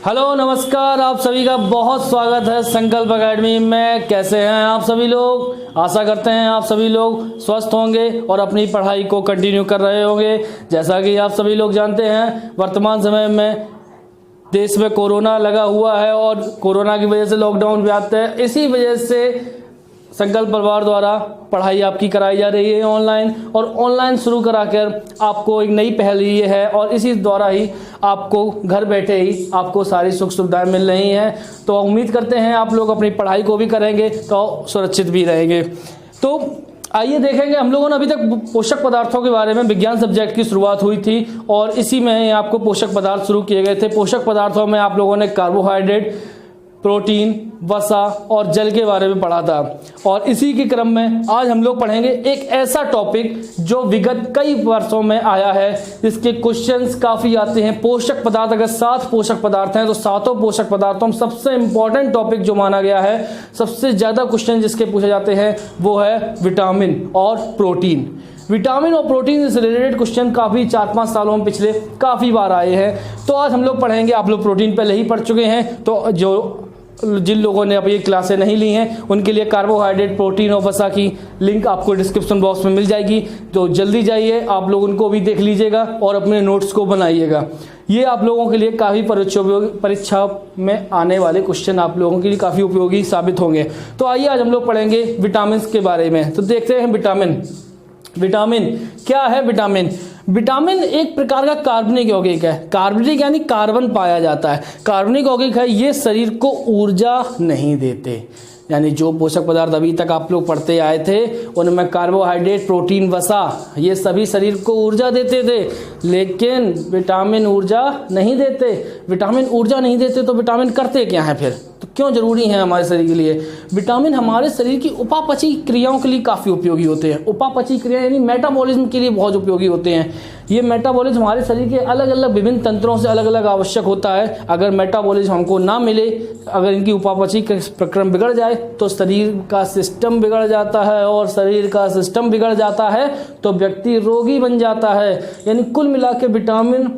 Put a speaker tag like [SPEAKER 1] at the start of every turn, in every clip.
[SPEAKER 1] Hello नमस्कार, आप सभी का बहुत स्वागत है संकल्प एकेडमी में। कैसे हैं आप सभी लोग? आशा करते हैं आप सभी लोग स्वस्थ होंगे और अपनी पढ़ाई को कंटिन्यू कर रहे होंगे। जैसा कि आप सभी लोग जानते हैं, वर्तमान समय में देश में कोरोना लगा हुआ है और कोरोना की वजह से लॉकडाउन व्याप्त है। इसी वजह से संकल्प परिवार द्वारा पढ़ाई आपकी कराई जा रही है ऑनलाइन, और ऑनलाइन शुरू कराकर आपको एक नई पहल ये है और इसी द्वारा ही आपको घर बैठे ही आपको सारी सुख सुविधाएं मिल रही हैं। तो उम्मीद करते हैं आप लोग अपनी पढ़ाई को भी करेंगे तो सुरक्षित भी रहेंगे। तो आइए देखेंगे, हम लोगों ने अभी तक पोषक पदार्थों के बारे में विज्ञान सब्जेक्ट की शुरुआत हुई थी और इसी में आपको पोषक पदार्थ शुरू किए गए थे। पोषक पदार्थों में आप लोगों ने कार्बोहाइड्रेट, प्रोटीन, वसा और जल के बारे में पढ़ा था, और इसी के क्रम में आज हम लोग पढ़ेंगे एक ऐसा टॉपिक जो विगत कई वर्षों में आया है, जिसके क्वेश्चंस काफी आते हैं। पोषक पदार्थ, अगर 7 पोषक पदार्थ हैं तो 7 पोषक पदार्थों में सबसे इंपॉर्टेंट टॉपिक जो माना गया है, सबसे ज्यादा क्वेश्चन जिसके पूछे जाते हैं वो है विटामिन और प्रोटीन। विटामिन और प्रोटीन से रिलेटेड क्वेश्चन काफी 4-5 सालों में पिछले काफी बार आए हैं। तो आज हम लोग पढ़ेंगे, आप लोग प्रोटीन पहले ही पढ़ चुके हैं, तो जिन लोगों ने अभी ये क्लासें नहीं ली हैं उनके लिए कार्बोहाइड्रेट, प्रोटीन और वसा की लिंक आपको डिस्क्रिप्शन बॉक्स में मिल जाएगी। तो जल्दी जाइए, आप लोग उनको भी देख लीजिएगा और अपने नोट्स को बनाइएगा। ये आप लोगों के लिए काफी परीक्षा में आने वाले क्वेश्चन आप लोगों के लिए काफी उपयोगी साबित होंगे। तो आइए आज हम लोग पढ़ेंगे विटामिन के बारे में। तो देखते हैं विटामिन क्या है। विटामिन एक प्रकार का कार्बनिक यौगिक है। कार्बनिक यानी कार्बन पाया जाता है। कार्बनिक यौगिक है, ये शरीर को ऊर्जा नहीं देते। यानी जो पोषक पदार्थ अभी तक आप लोग पढ़ते आए थे उनमें कार्बोहाइड्रेट, प्रोटीन, वसा ये सभी शरीर को ऊर्जा देते थे, लेकिन विटामिन ऊर्जा नहीं देते। विटामिन ऊर्जा नहीं देते तो विटामिन करते क्या है फिर? तो क्यों जरूरी है हमारे शरीर के लिए? विटामिन हमारे शरीर की उपापचयी क्रियाओं के लिए काफी उपयोगी होते हैं। उपापचयी क्रिया यानी मेटाबॉलिज्म के लिए बहुत उपयोगी होते हैं। ये मेटाबॉलिज्म हमारे शरीर के अलग अलग विभिन्न तंत्रों से अलग अलग आवश्यक होता है। अगर मेटाबॉलिज्म हमको ना मिले, अगर इनकी उपापचयी प्रक्रम बिगड़ जाए तो शरीर का सिस्टम बिगड़ जाता है, और शरीर का सिस्टम बिगड़ जाता है तो व्यक्ति रोगी बन जाता है। यानी कुल मिला के विटामिन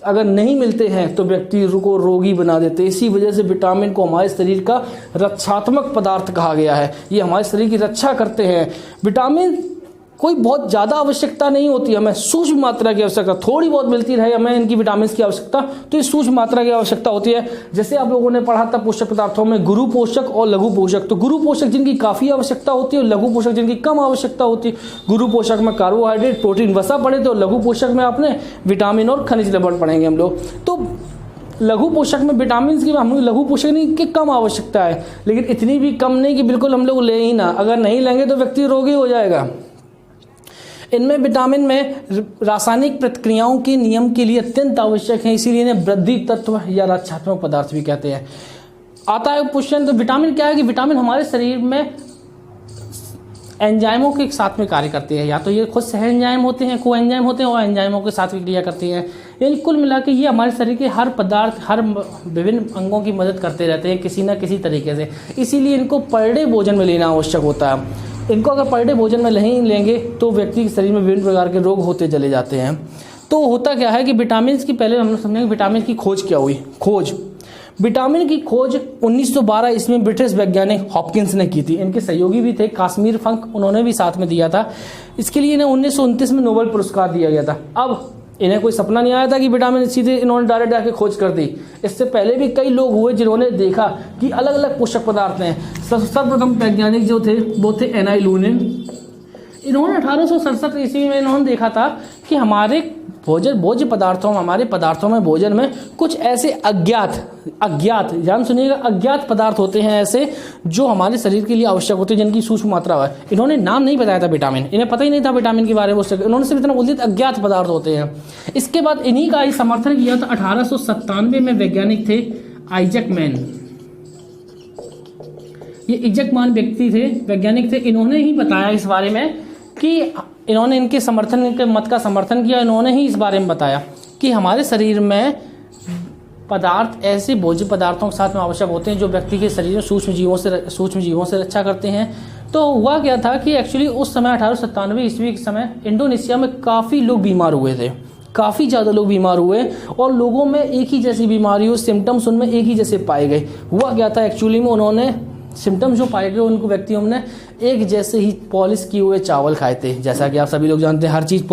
[SPEAKER 1] अगर नहीं मिलते हैं तो व्यक्ति को रोगी बना देते हैं। इसी वजह से विटामिन को हमारे शरीर का रक्षात्मक पदार्थ कहा गया है। ये हमारे शरीर की रक्षा करते हैं। विटामिन कोई बहुत ज़्यादा आवश्यकता नहीं होती, हमें सूक्ष्म मात्रा की आवश्यकता थोड़ी बहुत मिलती रहे हमें इनकी विटामिन की आवश्यकता, तो ये सूक्ष्म मात्रा की आवश्यकता होती है। जैसे आप लोगों ने पढ़ा था पोषक पदार्थों में गुरु पोषक और लघु पोषक। तो गुरु पोषक जिनकी काफ़ी आवश्यकता होती है और लघु पोषक जिनकी कम आवश्यकता होती है। गुरु पोषक में कार्बोहाइड्रेट, प्रोटीन, वसा पढ़े थे, और लघु पोषक में आपने विटामिन और खनिज लवण पढ़ेंगे हम लोग। तो लघु पोषक में विटामिन की हम लघु पोषक नहीं कि कम आवश्यकता है, लेकिन इतनी भी कम नहीं कि बिल्कुल हम लोग ले ही ना। अगर नहीं लेंगे तो व्यक्ति रोगी हो जाएगा। इनमें विटामिन में रासायनिक प्रतिक्रियाओं के नियम के लिए अत्यंत आवश्यक है, इसीलिए इन्हें वृद्धि तत्व या रक्षात्मक पदार्थ भी कहते हैं। आता है क्वेश्चन, तो विटामिन क्या है कि विटामिन हमारे शरीर में एंजाइमों के साथ में कार्य करते हैं। या तो ये खुद सह एंजाइम होते हैं, को एंजाइम होते हैं, और एंजाइमों के साथ भी क्रिया करती हैं। यानी कुल मिला के ये हमारे शरीर के हर पदार्थ, हर विभिन्न अंगों की मदद करते रहते हैं किसी न किसी तरीके से। इसीलिए इनको पर डे भोजन में लेना आवश्यक होता है। इनको अगर पर डे भोजन में नहीं लेंगे तो व्यक्ति के शरीर में विभिन्न प्रकार के रोग होते चले जाते हैं। तो होता क्या है कि विटामिन की पहले हम लोग समझेंगे विटामिन की खोज क्या हुई। विटामिन की खोज 1912 इसमें ब्रिटिश वैज्ञानिक हॉपकिंस ने की थी। इनके सहयोगी भी थे काश्मीर फंक, उन्होंने भी साथ में दिया था। इसके लिए इन्हें 1929 में नोबेल पुरस्कार दिया गया था। अब इन्हें कोई सपना नहीं आया था कि विटामिन सीधे इन्होंने डायरेक्ट जाके खोज कर दी। इससे पहले भी कई लोग हुए जिन्होंने देखा कि अलग अलग पोषक पदार्थ हैं। सर्वप्रथम वैज्ञानिक जो थे वो थे एनआई लूनेन। इन्होंने 1867 ईस्वी में इन्होंने देखा था कि हमारे भोज्य पदार्थों में, हमारे पदार्थों में, भोजन में कुछ ऐसे अज्ञात ध्यान सुनिएगा, अज्ञात पदार्थ होते हैं ऐसे जो हमारे शरीर के लिए आवश्यक होते हैं, जिनकी सूक्ष्म मात्रा है। इन्होंने नाम नहीं बताया था विटामिन, इन्हें पता ही नहीं था विटामिन के बारे में। उन्होंने सिर्फ इतना बोल दिया अज्ञात पदार्थ होते हैं। इसके बाद इन्हीं का ही समर्थन किया था 1897 में वैज्ञानिक थे आइजक मैन। ये आइजक मैन व्यक्ति थे, वैज्ञानिक थे। इन्होंने ही बताया इस बारे में कि इन्होंने इनके मत का समर्थन किया। इन्होंने ही इस बारे में बताया कि हमारे शरीर में पदार्थ ऐसे भोज्य पदार्थों के साथ में आवश्यक होते हैं जो व्यक्ति के शरीर में सूक्ष्म जीवों से रक्षा करते हैं। तो हुआ क्या था कि एक्चुअली उस समय 1897 ईस्वी के समय इंडोनेशिया में काफ़ी लोग बीमार हुए थे। काफ़ी ज़्यादा लोग बीमार हुए और लोगों में एक ही जैसी बीमारी हो, सिम्टम्स उनमें एक ही जैसे पाए गए। हुआ क्या था एक्चुअली में, उन्होंने सिम्टम्स जो पाए गए उनको व्यक्तियों ने एक जैसे ही पॉलिश किए हुए चावल खाए थे। जैसा कि आप सभी लोग जानते हैं हर चीज़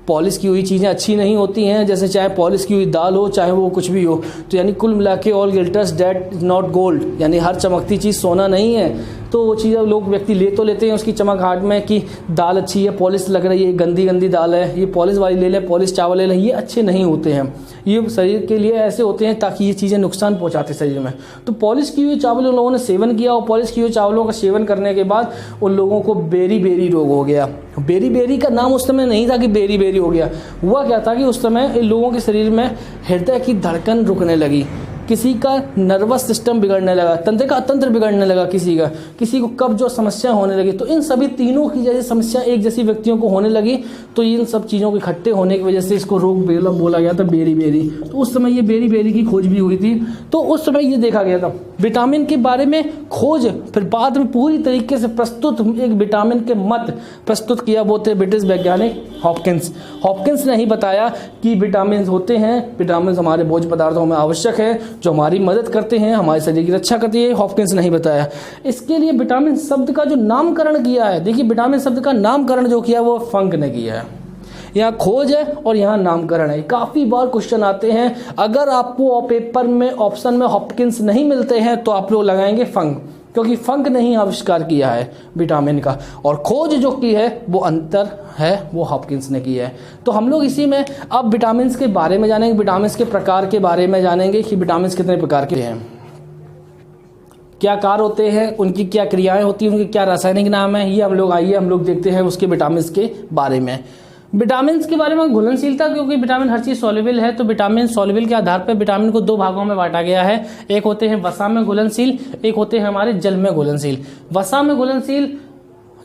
[SPEAKER 1] पॉलिश की हुई चीज़ें अच्छी नहीं होती हैं, जैसे चाहे पॉलिश की हुई दाल हो चाहे वो कुछ भी हो। तो यानी कुल मिला के all glitters that is not gold, यानी हर चमकती चीज़ सोना नहीं है। तो वो चीज़ लोग व्यक्ति ले तो लेते हैं उसकी चमकहाट में कि दाल अच्छी है, पॉलिश लग रही है, गंदी गंदी दाल है, ये पॉलिश वाली ले ले, पॉलिश चावल ले ले, ये अच्छे नहीं होते हैं। ये शरीर के लिए ऐसे होते हैं ताकि ये चीज़ें नुकसान पहुंचाते शरीर में। तो पॉलिश की हुई चावल उन लोगों ने सेवन किया और पॉलिश की हुई चावलों का सेवन करने के बाद उन लोगों को बेरी रोग हो गया। बेरी का नाम उस समय नहीं था कि बेरी हो गया। हुआ क्या था कि उस समय इन लोगों के शरीर में हृदय की धड़कन रुकने लगी, किसी का नर्वस सिस्टम बिगड़ने लगा, तंत्र बिगड़ने लगा, किसी को कब्ज और समस्या होने लगी। तो इन सभी तीनों की जैसी समस्या एक जैसी व्यक्तियों को होने लगी। तो इन सब चीज़ों के इकट्ठे होने की वजह से इसको रोग बोला गया था बेरी। तो उस समय ये बेरी की खोज भी हुई थी। तो उस समय ये देखा गया था विटामिन के बारे में खोज, फिर बाद में पूरी तरीके से प्रस्तुत एक विटामिन के मत प्रस्तुत किया वो थे ब्रिटिश वैज्ञानिक हॉपकिंस ने ही बताया कि विटामिन होते हैं, विटामिन हमारे भोज्य पदार्थों में आवश्यक है जो हमारी मदद करते हैं, हमारे शरीर की रक्षा करती है। हॉपकिंस ने ही बताया। इसके लिए विटामिन शब्द का जो नामकरण किया है, देखिए विटामिन शब्द का नामकरण जो किया वो फंक ने किया है। यहाँ खोज है और यहाँ नामकरण है। काफ़ी बार क्वेश्चन आते हैं, अगर आपको पेपर में ऑप्शन में हॉपकिंस नहीं मिलते हैं तो आप लोग लगाएंगे फंक, क्योंकि फंक ने ही आविष्कार किया है विटामिन का, और खोज जो की है वो अंतर है वो हॉपकिंस ने की है। तो हम लोग इसी में अब विटामिन के बारे में जानेंगे, विटामिन के प्रकार के बारे में जानेंगे कि विटामिन कितने प्रकार के हैं, क्या कार्य होते हैं, उनकी क्या क्रियाएं होती हैं, उनके क्या रासायनिक नाम है। ये हम लोग देखते हैं उसके विटामिन के बारे में। विटामिन के बारे में घुलनशीलता, क्योंकि विटामिन हर चीज सॉल्युबल है, तो विटामिन सॉल्युबल के आधार पर विटामिन को दो भागों में बांटा गया है। एक होते हैं वसा में घुलनशील, एक होते हैं हमारे जल में घुलनशील। वसा में घुलनशील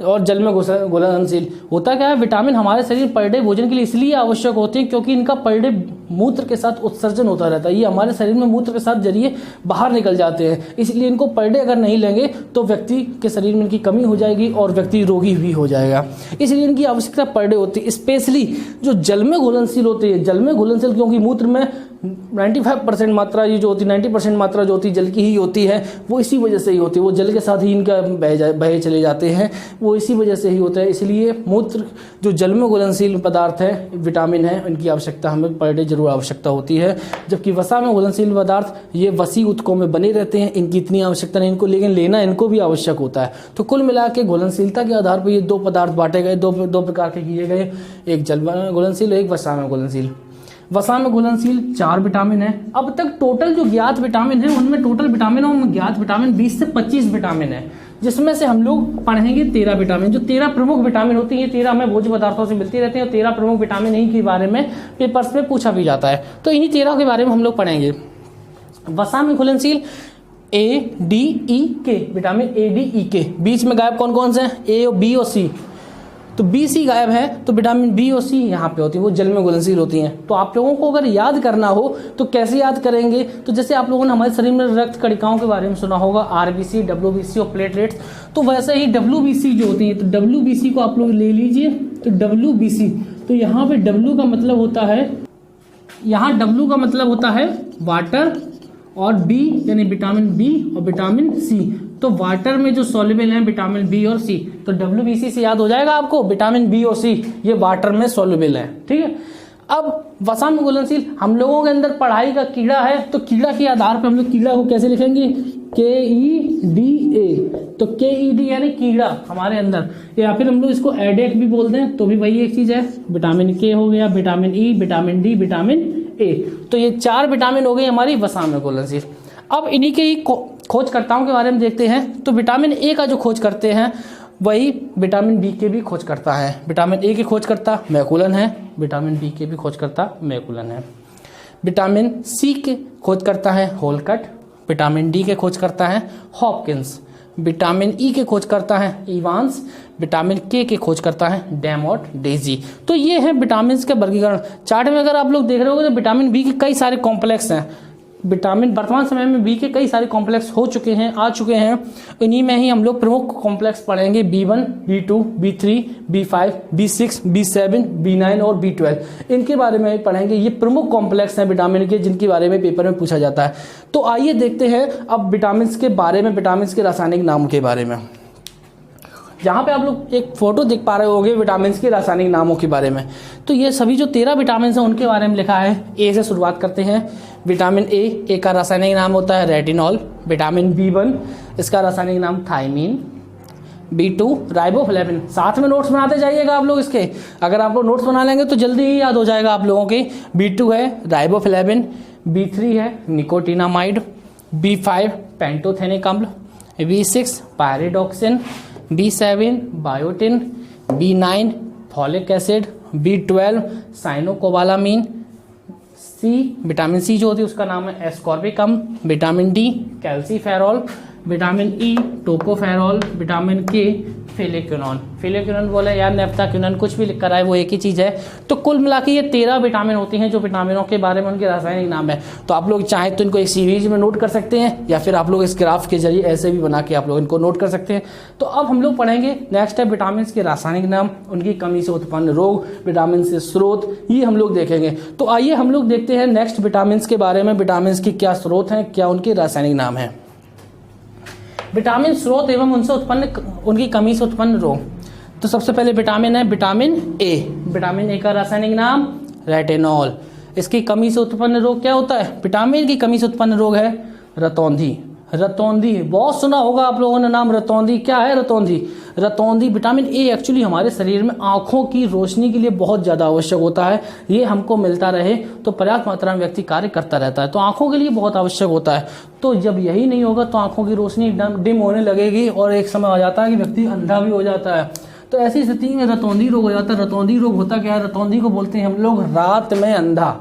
[SPEAKER 1] और जल में घुलनशील होता क्या है, विटामिन हमारे शरीर पर डे भोजन के लिए इसलिए आवश्यक होते हैं क्योंकि इनका पर डे मूत्र के साथ उत्सर्जन होता रहता है। ये हमारे शरीर में मूत्र के साथ जरिए बाहर निकल जाते हैं, इसलिए इनको पर डे अगर नहीं लेंगे तो व्यक्ति के शरीर में इनकी कमी हो जाएगी और व्यक्ति रोगी भी हो जाएगा। इसलिए इनकी आवश्यकता पर डे होती है। स्पेशली जो जल में घुलनशील होती है, जल में घुलनशील क्योंकि मूत्र में 95% मात्रा ये जो होती है, 90% मात्रा जो होती है जल की ही होती है, वो इसी वजह से ही होती है, वो जल के साथ ही इनका बहे चले जाते हैं, वो इसी वजह से ही होता है। इसलिए मूत्र जो जल में घुलनशील पदार्थ है, विटामिन है, इनकी आवश्यकता हमें पर डे जरूर आवश्यकता होती है। जबकि वसा में घुलनशील पदार्थ ये वसी ऊतकों में बने रहते हैं, इनकी इतनी आवश्यकता नहीं इनको, लेकिन लेना इनको भी आवश्यक होता है। तो कुल मिला के घुलनशीलता के आधार पर ये दो पदार्थ बांटे गए, दो प्रकार के किए गए, एक जल में घुलनशील, एक वसा में घुलनशील। वसा में घुलनशील 4 विटामिन है। अब तक टोटल जो ज्ञात विटामिन है उनमें टोटल विटामिनों में ज्ञात विटामिन 20 से 25 विटामिन है, जिसमें से हम लोग पढ़ेंगे 13 विटामिन। जो 13 प्रमुख विटामिन होती है, 13 हमें भोज्य पदार्थों से मिलती रहती हैं और 13 प्रमुख विटामिन ही के बारे में पेपर्स में पूछा भी जाता है। तो इन्हीं 13 के बारे में हम लोग पढ़ेंगे। वसा में घुलनशील ADEK विटामिन ADEK, बीच में गायब कौन कौन से हैं, A और B और C, तो बी सी गायब है, तो विटामिन बी और सी यहाँ पे होती है, वो जल में घुलनशील होती हैं। तो आप लोगों को अगर याद करना हो तो कैसे याद करेंगे, तो जैसे आप लोगों ने हमारे शरीर में रक्त कणिकाओं के बारे में सुना होगा, आरबीसी, डब्ल्यूबीसी और प्लेटलेट्स, तो वैसे ही डब्ल्यूबीसी जो होती है, तो डब्ल्यूबीसी को आप लोग ले लीजिए। तो डब्ल्यूबीसी, तो यहाँ पे डब्ल्यू का मतलब होता है, यहाँ डब्ल्यू का मतलब होता है वाटर, और बी यानी विटामिन बी और विटामिन सी, तो वाटर में जो सॉल्युबल है विटामिन बी और सी, तो डब्ल्यूबीसी से याद हो जाएगा आपको, विटामिन बी और सी ये वाटर में सॉल्युबल है। ठीक है। अब वसा में घुलनशील हम लोगों के अंदर पढ़ाई का कीड़ा है, तो कीड़ा के आधार पर हम लोग कीड़ा को कैसे लिखेंगे, KEDA, तो KED यानी कीड़ा हमारे अंदर, या फिर हम लोग इसको एडेक भी बोलते हैं, तो भी वही एक चीज है। विटामिन के हो गया, vitamin E, vitamin D, vitamin A, तो ये 4 विटामिन हो गई हमारी वसा में घुलनशील। अब इन्हीं के ही खोजकर्ताओं के बारे में देखते हैं। तो विटामिन ए का जो खोज करते हैं वही विटामिन बी के भी खोज करता है। विटामिन ए के खोजकर्ता मैकुलन है, विटामिन बी के भी खोजकर्ता मैकुलन है। विटामिन सी के खोजकर्ता है होलकट, विटामिन डी के खोजकर्ता है हॉपकिंस, विटामिन ई के खोजकर्ता है इवांस, विटामिन के खोज करता है डेमोट डेजी। तो ये है विटामिन के वर्गीकरण। चार्ट में अगर आप लोग देख रहे होगे तो विटामिन बी के कई सारे कॉम्प्लेक्स हैं, विटामिन वर्तमान समय में बी के कई सारे कॉम्प्लेक्स आ चुके हैं। इन्हीं में ही हम लोग प्रमुख कॉम्प्लेक्स पढ़ेंगे B1, B2, B3, B5, B6, B7, B9 और B12। इनके बारे में पढ़ेंगे। ये प्रमुख कॉम्प्लेक्स हैं विटामिन के, जिनके बारे में पेपर में पूछा जाता है। तो आइए देखते हैं अब विटामिन के बारे में, विटामिन के रासायनिक नाम के बारे में। यहाँ पे आप लोग एक फोटो देख पा रहे होंगे विटामिन के रासायनिक नामों के बारे में। तो ये सभी जो 13 विटामिन हैं उनके बारे में लिखा है। ए से शुरुआत करते हैं। विटामिन ए का रासायनिक नाम होता है रेटिनॉल। विटामिन B1 इसका रासायनिक नाम थायमीन। B2 riboflavin. साथ में नोट्स बनाते जाइएगा आप लोग इसके, अगर आप लोग नोट्स बना लेंगे तो जल्दी ही याद हो जाएगा आप लोगों के। B2 है राइबोफ्लेविन। B3 है निकोटिनामाइड। B5 पेंटोथेनिक अम्ल। B6 pyridoxine. B7 biotin. B9 folic acid. B12 cyanocobalamin. C vitamin C जो होती है उसका नाम है एस्कॉर्बिकम। Vitamin D calciferol. Vitamin E tocopherol. Vitamin K phylloquinone. फिलिक्विनोन बोले या नेफ्थाक्विनोन, कुछ भी लिख कर आए वो एक ही चीज़ है। तो कुल मिला के ये 13 विटामिन होती हैं जो विटामिनों के बारे में उनके रासायनिक नाम है। तो आप लोग चाहें तो इनको एक सीरीज में नोट कर सकते हैं, या फिर आप लोग इस ग्राफ के जरिए ऐसे भी बना के आप लोग इनको नोट कर सकते हैं। तो अब हम लोग पढ़ेंगे नेक्स्ट है विटामिन के रासायनिक नाम, उनकी कमी से उत्पन्न रोग, विटामिन से स्रोत, ये हम लोग देखेंगे। तो आइए हम लोग देखते हैं नेक्स्ट विटामिन के बारे में, विटामिन की क्या स्रोत हैं, क्या उनके रासायनिक नाम है। विटामिन स्रोत एवं उनकी कमी से उत्पन्न रोग। तो सबसे पहले विटामिन है विटामिन ए। विटामिन ए का रासायनिक नाम रेटिनॉल। इसकी कमी से उत्पन्न रोग क्या होता है? विटामिन की कमी से उत्पन्न रोग है रतौंधी। रतौंधी बहुत सुना होगा आप लोगों ने नाम रतौंधी। क्या है रतौंधी? रतौंधी विटामिन ए एक्चुअली हमारे शरीर में आंखों की रोशनी के लिए बहुत ज़्यादा आवश्यक होता है। ये हमको मिलता रहे तो पर्याप्त मात्रा में व्यक्ति कार्य करता रहता है, तो आंखों के लिए बहुत आवश्यक होता है। तो जब यही नहीं होगा तो आंखों की रोशनी डिम होने लगेगी और एक समय आ जाता है कि व्यक्ति अंधा भी हो जाता है। तो ऐसी स्थिति में रतौंधी रोग हो जाता है। रतौंधी रोग होता क्या है? रतौंधी को बोलते हैं हम लोग रात में अंधा,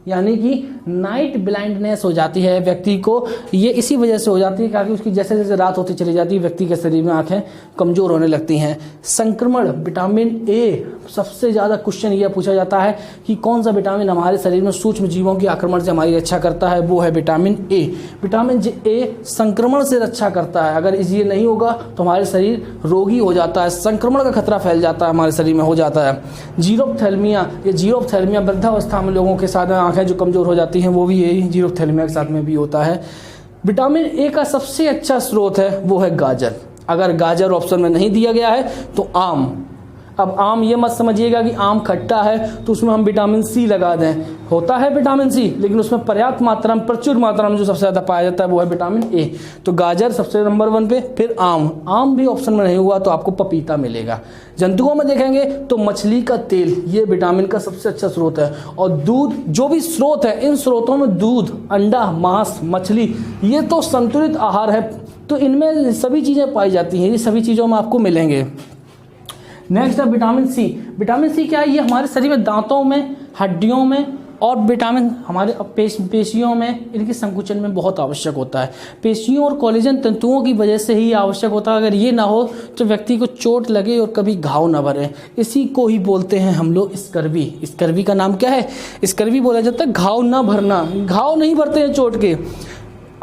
[SPEAKER 1] यानी कि नाइट ब्लाइंडनेस हो जाती है व्यक्ति को। ये इसी वजह से हो जाती है क्योंकि उसकी जैसे जैसे रात होती चली जाती है व्यक्ति के शरीर में आंखें कमजोर होने लगती हैं। संक्रमण विटामिन ए, सबसे ज़्यादा क्वेश्चन यह पूछा जाता है कि कौन सा विटामिन हमारे शरीर में सूक्ष्म जीवों के आक्रमण से हमारी रक्षा करता है, वो है विटामिन ए। विटामिन ए संक्रमण से रक्षा करता है। अगर ये नहीं होगा तो हमारे शरीर रोगी हो जाता है, संक्रमण का खतरा फैल जाता है, हमारे शरीर में हो जाता है। जीरोप्थेल्मिया, ये जीरोप्थेल्मिया वृद्धावस्था में लोगों के साथ आंखें जो कमजोर हो जाती हैं वो भी यही जीरोप्थेल्मिया के साथ में भी होता है। विटामिन ए का सबसे अच्छा स्रोत है वो है गाजर। अगर गाजर ऑप्शन में नहीं दिया गया है तो आम। अब आम ये मत समझिएगा कि आम खट्टा है तो उसमें हम विटामिन सी लगा दें। होता है विटामिन सी, लेकिन उसमें पर्याप्त मात्रा में, प्रचुर मात्रा में जो सबसे ज़्यादा पाया जाता है वो है विटामिन ए। तो गाजर सबसे नंबर 1 पे, फिर आम। आम भी ऑप्शन में नहीं हुआ तो आपको पपीता मिलेगा। जंतुओं में देखेंगे तो मछली का तेल, ये विटामिन का सबसे अच्छा स्रोत है। और दूध, जो भी स्रोत है इन स्रोतों में दूध, अंडा, मांस, मछली, ये तो संतुलित आहार है। तो इनमें सभी चीज़ें पाई जाती हैं, ये सभी चीज़ों में आपको मिलेंगे। नेक्स्ट है विटामिन सी। विटामिन सी क्या है? ये हमारे शरीर में दांतों में, हड्डियों में और विटामिन हमारे पेशियों में, इनके संकुचन में बहुत आवश्यक होता है। पेशियों और कोलेजन तंतुओं की वजह से ही आवश्यक होता है। अगर ये ना हो तो व्यक्ति को चोट लगे और कभी घाव ना भरे। इसी को ही बोलते हैं हम लोग स्कर्वी। स्कर्वी का नाम क्या है? स्कर्वी बोला जाता है घाव ना भरना। घाव नहीं भरते हैं चोट के।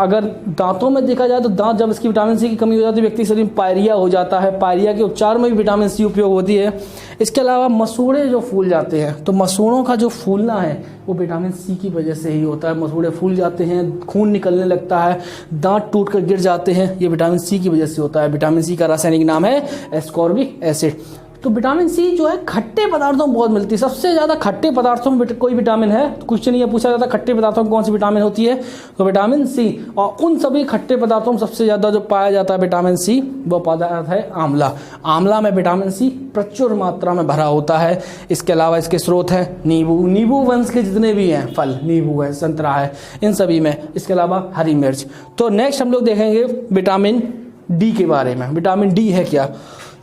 [SPEAKER 1] अगर दांतों में देखा जाए तो दांत, जब इसकी विटामिन सी की कमी हो जाती है व्यक्ति शरीर में पायरिया हो जाता है। पायरिया के उपचार में भी विटामिन सी उपयोग होती है। इसके अलावा मसूड़े जो फूल जाते हैं, तो मसूड़ों का जो फूलना है वो विटामिन सी की वजह से ही होता है। मसूड़े फूल जाते हैं, खून निकलने लगता है, दांत टूट कर गिर जाते हैं, ये विटामिन सी की वजह से होता है। विटामिन सी का रासायनिक नाम है एस्कॉर्बिक एसिड। तो विटामिन सी जो है खट्टे पदार्थों में बहुत मिलती है। सबसे ज़्यादा खट्टे पदार्थों में कोई विटामिन है तो क्वेश्चन ये पूछा जाता है खट्टे पदार्थों में कौन सी विटामिन होती है, तो विटामिन सी। और उन सभी खट्टे पदार्थों में सबसे ज़्यादा जो पाया जाता है विटामिन सी, वो पदार्थ है आंवला। आंवला में विटामिन सी प्रचुर मात्रा में भरा होता है। इसके अलावा इसके स्रोत है नींबू। नींबू वंश के जितने भी हैं फल, नींबू है, संतरा है, इन सभी में। इसके अलावा हरी मिर्च। तो नेक्स्ट हम लोग देखेंगे विटामिन डी के बारे में। विटामिन डी है क्या?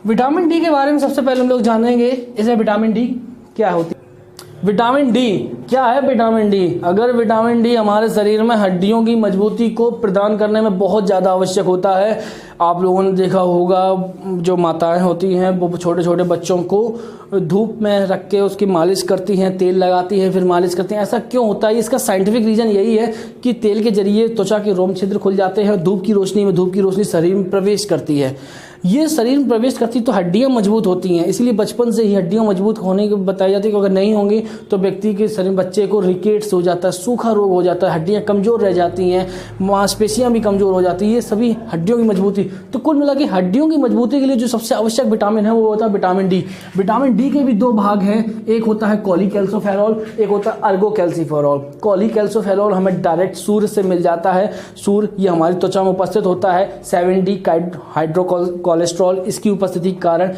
[SPEAKER 1] विटामिन डी के बारे में सबसे पहले हम लोग जानेंगे इसे विटामिन डी क्या होती है। विटामिन डी क्या है? विटामिन डी, अगर विटामिन डी हमारे शरीर में हड्डियों की मजबूती को प्रदान करने में बहुत ज़्यादा आवश्यक होता है। आप लोगों ने देखा होगा जो माताएं होती हैं वो छोटे छोटे बच्चों को धूप में रख के उसकी मालिश करती हैं, तेल लगाती हैं, फिर मालिश करती हैं। ऐसा क्यों होता है? इसका साइंटिफिक रीज़न यही है कि तेल के जरिए त्वचा के रोम छिद्र खुल जाते हैं, धूप की रोशनी शरीर में प्रवेश करती है। ये शरीर में प्रवेश करती तो हड्डियां मजबूत होती हैं, इसलिए बचपन से ही हड्डियां मजबूत होने की बताई जाती है कि अगर नहीं होंगी तो व्यक्ति के शरीर बच्चे को रिकेट्स हो जाता है, सूखा रोग हो जाता है, हड्डियां कमज़ोर रह जाती हैं, मांसपेशियां भी कमज़ोर हो जाती है। ये सभी हड्डियों की मजबूती। तो कुल मिला के हड्डियों की मजबूती के लिए जो सबसे आवश्यक विटामिन है वो होता है विटामिन डी। विटामिन डी के भी दो भाग हैं, एक होता है कोलीकैल्सोफेरॉल, एक होता है अर्गोकैल्सिफेरॉल। कोलीकैल्सोफेरॉल हमें डायरेक्ट सूर्य से मिल जाता है। सूर्य ये हमारी त्वचा में उपस्थित होता है। 7D हाइड्रोकोलेस्ट्रॉल, इसकी उपस्थिति के कारण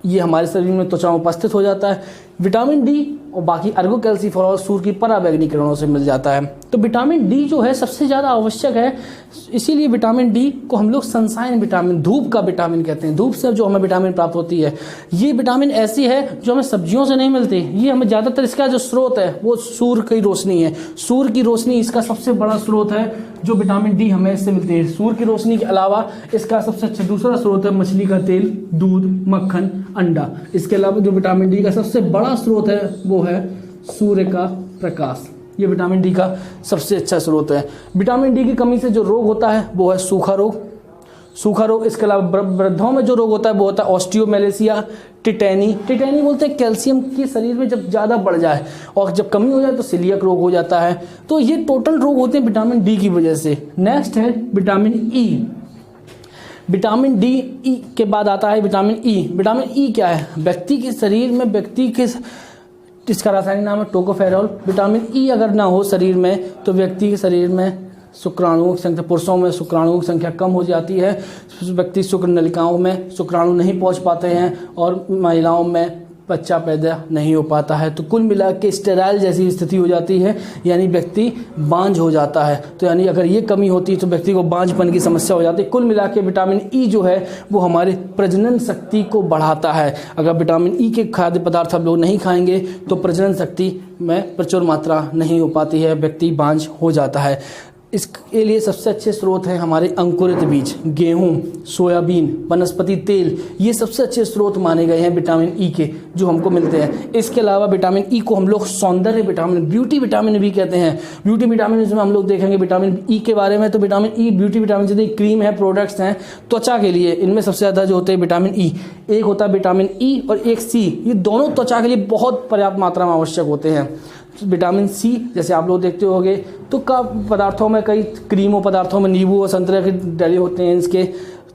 [SPEAKER 1] ये हमारे शरीर में त्वचा में उपस्थित हो जाता है। विटामिन डी और बाकी अर्गोकैल्सिफेरॉल सूर्य की पराबैंगनी किरणों से मिल जाता है। तो विटामिन डी जो है सबसे ज़्यादा आवश्यक है, इसीलिए विटामिन डी को हम लोग सनशाइन विटामिन, धूप का विटामिन कहते हैं। धूप से जो हमें विटामिन प्राप्त होती है, ये विटामिन ऐसी है जो हमें सब्जियों से नहीं मिलती। ये हमें ज़्यादातर इसका जो स्रोत है वो सूर्य की रोशनी है। सूर्य की रोशनी इसका सबसे बड़ा स्रोत है जो विटामिन डी हमें इससे मिलती है। सूर्य की रोशनी के अलावा इसका सबसे अच्छा दूसरा स्रोत है मछली का तेल, दूध, मक्खन, अंडा। इसके अलावा जो विटामिन डी का सबसे बड़ा स्रोत है वो है सूर्य का प्रकाश। ये विटामिन डी का सबसे अच्छा स्रोत है। विटामिन डी की कमी से जो रोग होता है वो है सूखा रोग। इसके अलावा वृद्धों में जो रोग होता है वो होता है ऑस्टियोमेलेसिया, टिटैनी बोलते हैं कैल्शियम की शरीर में जब ज़्यादा बढ़ जाए और जब कमी हो जाए तो सीलियक रोग हो जाता है। तो ये टोटल रोग होते हैं विटामिन डी की वजह से। नेक्स्ट है vitamin E. Vitamin D E के बाद आता है विटामिन ई। विटामिन ई क्या है? व्यक्ति के शरीर में इसका रासायनिक नाम है टोकोफेरॉल। विटामिन ई अगर ना हो शरीर में तो व्यक्ति के शरीर में शुक्राणुओं की संख्या, पुरुषों में शुक्राणुओं की संख्या कम हो जाती है। व्यक्ति शुक्र नलिकाओं में शुक्राणु नहीं पहुंच पाते हैं और महिलाओं में बच्चा पैदा नहीं हो पाता है। तो कुल मिला के स्टेराइल जैसी स्थिति हो जाती है, यानी व्यक्ति बांझ हो जाता है। तो यानी अगर ये कमी होती है तो व्यक्ति को बांझपन की समस्या हो जाती है। कुल मिला के विटामिन ई जो है वो हमारे प्रजनन शक्ति को बढ़ाता है। अगर विटामिन ई के खाद्य पदार्थ हम लोग नहीं खाएंगे तो प्रजनन शक्ति में प्रचुर मात्रा नहीं हो पाती है, व्यक्ति बांझ हो जाता है। इसके लिए सबसे अच्छे स्रोत हैं हमारे अंकुरित बीज, गेहूं, सोयाबीन, वनस्पति तेल। ये सबसे अच्छे स्रोत माने गए हैं विटामिन ई के जो हमको मिलते हैं। इसके अलावा विटामिन ई को हम लोग सौंदर्य विटामिन, ब्यूटी विटामिन भी कहते हैं। ब्यूटी विटामिन इसमें हम लोग देखेंगे विटामिन ई के बारे में। तो विटामिन ई, ब्यूटी विटामिन जितनी क्रीम है, प्रोडक्ट्स हैं त्वचा के लिए, इनमें सबसे ज़्यादा जो होते हैं विटामिन ई। एक होता है विटामिन ई और एक सी, ये दोनों त्वचा के लिए बहुत पर्याप्त मात्रा में आवश्यक होते हैं। विटामिन सी जैसे आप लोग देखते होंगे तो पदार्थों में, कई क्रीमों पदार्थों में नींबू और संतरे के डले होते हैं, इसके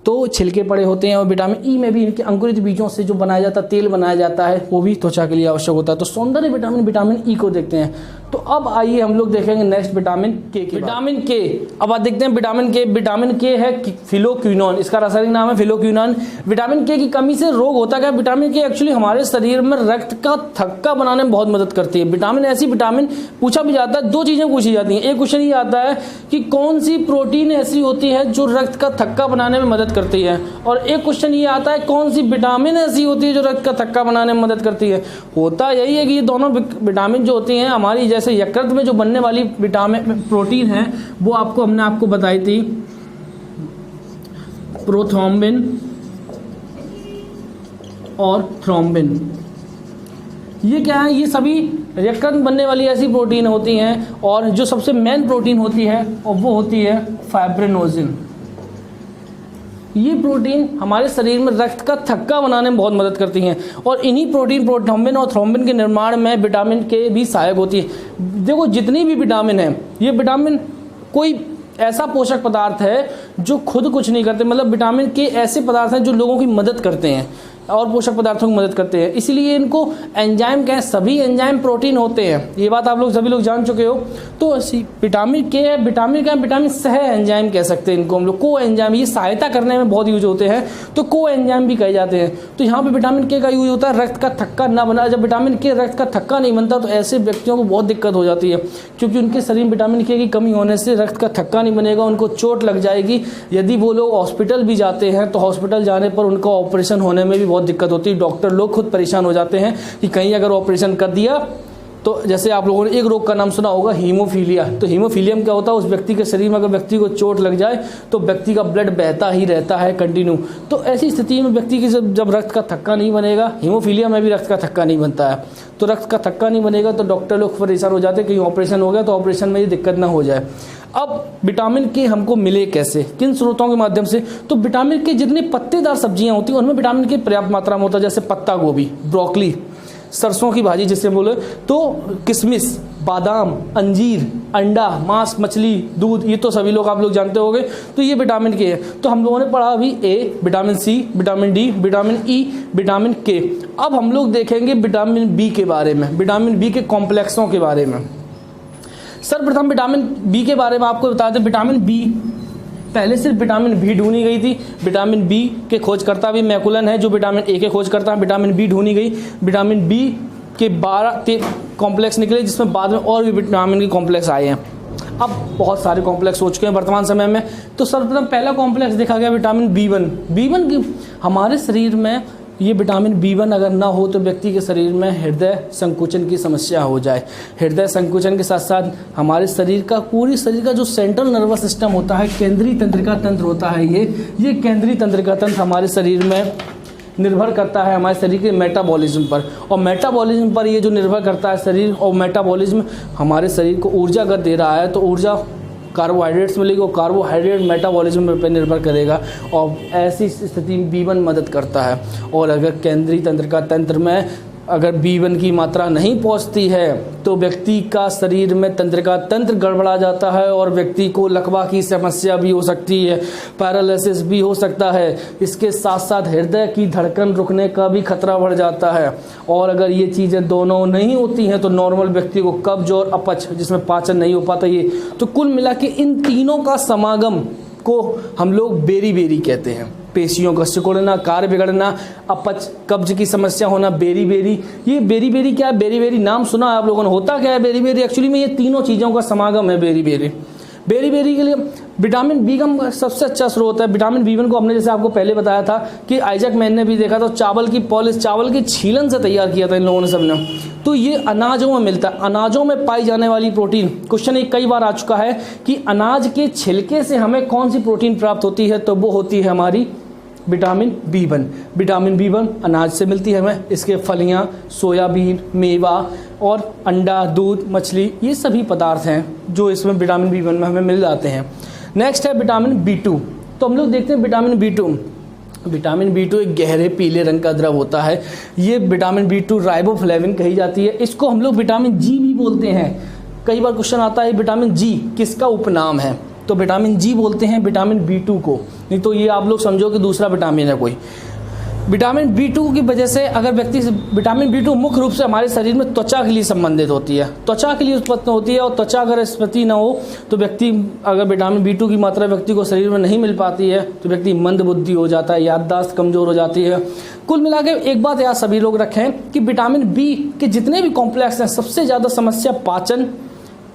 [SPEAKER 1] तो छिलके पड़े होते हैं। और विटामिन ई में भी इनके अंकुरित बीजों से जो बनाया जाता है, तेल बनाया जाता है, वो भी त्वचा के लिए आवश्यक होता है। तो सौंदर्य विटामिन, विटामिन ई को देखते हैं। तो अब आइए हम लोग देखेंगे नेक्स्ट विटामिन के। विटामिन के, अब आप देखते हैं विटामिन के। विटामिन के है फिलोक्विनोन, इसका रासायनिक नाम है फिलोक्विनोन। विटामिन के की कमी से रोग होता है। विटामिन के एक्चुअली हमारे शरीर में रक्त का थक्का बनाने में बहुत मदद करती है। विटामिन ऐसी विटामिन पूछा भी जाता है, दो चीजें पूछी जाती हैं। एक क्वेश्चन ये आता है कि कौन सी प्रोटीन ऐसी होती है जो रक्त का थक्का बनाने में मदद करती है, और एक क्वेश्चन ये आता है कौन सी विटामिन ऐसी होती है जो रक्त का थक्का बनाने में मदद करती है। होता यही है कि ये दोनों विटामिन जो होती हैं हमारी, जैसे यकृत में जो बनने वाली विटामिन प्रोटीन है वो हमने आपको बताई थी, प्रोथ्रोम्बिन और थ्रोम्बिन। ये क्या है? ये सभी यकृत में बनने वाली ऐसी प्रोटीन होती हैं। और जो सबसे मेन प्रोटीन होती है और वो होती है फाइब्रिनोजिन। ये प्रोटीन हमारे शरीर में रक्त का थक्का बनाने में बहुत मदद करती हैं। और इन्हीं प्रोटीन, प्रोथ्रोम्बिन और थ्रोम्बिन के निर्माण में विटामिन के भी सहायक होती है। देखो जितनी भी विटामिन है, ये विटामिन कोई ऐसा पोषक पदार्थ है जो खुद कुछ नहीं करते। मतलब विटामिन के ऐसे पदार्थ हैं जो लोगों की मदद करते हैं और पोषक पदार्थों की मदद करते हैं, इसीलिए इनको एंजाइम कहें। सभी एंजाइम प्रोटीन होते हैं, ये बात आप लोग सभी लोग जान चुके हो। तो विटामिन के है, विटामिन सह एंजाइम कह सकते हैं इनको हम लोग, को एंजाइम। ये सहायता करने में बहुत यूज होते हैं, तो को एंजाइम भी कहे जाते हैं। तो यहाँ पे विटामिन के का यूज होता है रक्त का थक्का ना बना। जब विटामिन के रक्त का थक्का नहीं बनता तो ऐसे व्यक्तियों को बहुत दिक्कत हो जाती है, क्योंकि उनके शरीर में विटामिन के की कमी होने से रक्त का थक्का नहीं बनेगा, उनको चोट लग जाएगी। यदि वो लोग हॉस्पिटल भी जाते हैं तो हॉस्पिटल जाने पर उनका ऑपरेशन होने में भी बहुत दिक्कत होती है। डॉक्टर लोग खुद परेशान हो जाते हैं कि कहीं अगर ऑपरेशन कर दिया तो जैसे आप लोगों ने एक रोग का नाम सुना होगा हीमोफीलिया। तो हीमोफीलियम क्या होता है, उस व्यक्ति के शरीर में अगर व्यक्ति को चोट लग जाए तो व्यक्ति का ब्लड बहता ही रहता है कंटिन्यू। तो ऐसी स्थिति में व्यक्ति की जब रक्त का थक्का नहीं बनेगा, हीमोफीलिया में भी रक्त का थक्का नहीं बनता है, तो रक्त का थक्का नहीं बनेगा तो डॉक्टर लोग परेशान हो जाते हैं कहीं ऑपरेशन हो गया तो ऑपरेशन में ये दिक्कत ना हो जाए। अब विटामिन के हमको मिले कैसे, किन स्रोतों के माध्यम से? तो विटामिन के जितनी पत्तेदार सब्जियां होती हैं उनमें विटामिन की पर्याप्त मात्रा में होता है, जैसे पत्ता गोभी, ब्रोकली, सरसों की भाजी जिसे बोले, तो किशमिश, बादाम, अंजीर, अंडा, मांस, मछली, दूध, ये तो सभी लोग आप लोग जानते होंगे। तो ये विटामिन के हैं। तो हम लोगों ने पढ़ा अभी A, vitamin C, vitamin D, vitamin E, vitamin K. अब हम लोग देखेंगे विटामिन बी के बारे में, विटामिन बी के कॉम्प्लेक्सों के बारे में। सर्वप्रथम विटामिन बी के बारे में आपको बता दें, विटामिन बी पहले सिर्फ विटामिन बी ढूंढी गई थी। विटामिन बी के खोजकर्ता भी मैकुलन है जो विटामिन ए के खोजकर्ता है। विटामिन बी ढूंढी गई, विटामिन बी के 12 कॉम्प्लेक्स निकले जिसमें बाद में और भी विटामिन के कॉम्प्लेक्स आए हैं। अब बहुत सारे कॉम्प्लेक्स हो चुके हैं वर्तमान समय में। तो सर्वप्रथम पहला कॉम्प्लेक्स देखा गया विटामिन B1। B1 की हमारे शरीर में ये विटामिन B1 अगर ना हो तो व्यक्ति के शरीर में हृदय संकुचन की समस्या हो जाए। हृदय संकुचन के साथ साथ हमारे शरीर का, पूरी शरीर का जो सेंट्रल नर्वस सिस्टम होता है, केंद्रीय तंत्रिका तंत्र होता है, ये केंद्रीय तंत्रिका तंत्र हमारे शरीर में निर्भर करता है हमारे शरीर के मेटाबॉलिज्म पर। और मेटाबॉलिज्म पर ये जो निर्भर करता है शरीर, और मेटाबॉलिज्म हमारे शरीर को ऊर्जा अगर दे रहा है तो ऊर्जा कार्बोहाइड्रेट्स मिलेगी और कार्बोहाइड्रेट मेटाबॉलिज्म पर निर्भर करेगा। और ऐसी स्थिति में B1 मदद करता है। और अगर केंद्रीय तंत्रिका तंत्र में अगर B1 की मात्रा नहीं पहुंचती है तो व्यक्ति का शरीर में तंत्रिका तंत्र गड़बड़ा जाता है और व्यक्ति को लकवा की समस्या भी हो सकती है, पैरालिसिस भी हो सकता है। इसके साथ साथ हृदय की धड़कन रुकने का भी खतरा बढ़ जाता है। और अगर ये चीज़ें दोनों नहीं होती हैं तो नॉर्मल व्यक्ति को कब्ज और अपच, जिसमें पाचन नहीं हो पाता, ये तो कुल मिला के इन तीनों का समागम को हम लोग बेरी कहते हैं। पेशियों का सिकुड़ना, कार्य बिगड़ना, अपच, कब्ज की समस्या होना, बेरी। ये बेरी क्या है? बेरी नाम सुना है आप लोगों ने। होता क्या है बेरी? एक्चुअली में ये तीनों चीज़ों का समागम है बेरी के लिए विटामिन बी का सबसे अच्छा स्रोत है। विटामिन B1 को हमने जैसे आपको पहले बताया था कि आइजैक मैन ने भी देखा था, चावल की पॉलिश, चावल की छीलन से तैयार किया था इन लोगों ने सबने। तो ये अनाजों में मिलता है, अनाजों में पाई जाने वाली प्रोटीन। क्वेश्चन एक कई बार आ चुका है कि अनाज के छिलके से हमें कौन सी प्रोटीन प्राप्त होती है, तो वो होती है हमारी विटामिन B1। विटामिन B1 अनाज से मिलती है हमें। इसके फलियां, सोयाबीन, मेवा और अंडा, दूध, मछली, ये सभी पदार्थ हैं जो इसमें विटामिन B1 में हमें मिल जाते हैं। नेक्स्ट है विटामिन B2। तो हम लोग देखते हैं विटामिन B2। विटामिन B2 एक गहरे पीले रंग का द्रव होता है। ये विटामिन B2 राइबोफ्लेविन कही जाती है। इसको हम लोग विटामिन G भी बोलते हैं। कई बार क्वेश्चन आता है विटामिन G किसका उपनाम है, तो विटामिन G बोलते हैं विटामिन B2 को। नहीं तो ये आप लोग समझो कि दूसरा विटामिन है कोई। विटामिन B2 की वजह से अगर व्यक्ति, विटामिन B2 मुख्य रूप से हमारे शरीर में त्वचा के लिए संबंधित होती है, त्वचा के लिए उत्पन्न होती है। और त्वचा अगर स्मृति ना हो तो व्यक्ति, अगर विटामिन B2 की मात्रा व्यक्ति को शरीर में नहीं मिल पाती है तो व्यक्ति मंद बुद्धि हो जाता है, याददाश्त कमजोर हो जाती है। कुल मिला के एक बात याद सभी लोग रखें कि विटामिन B के जितने भी कॉम्प्लेक्स हैं, सबसे ज़्यादा समस्या पाचन,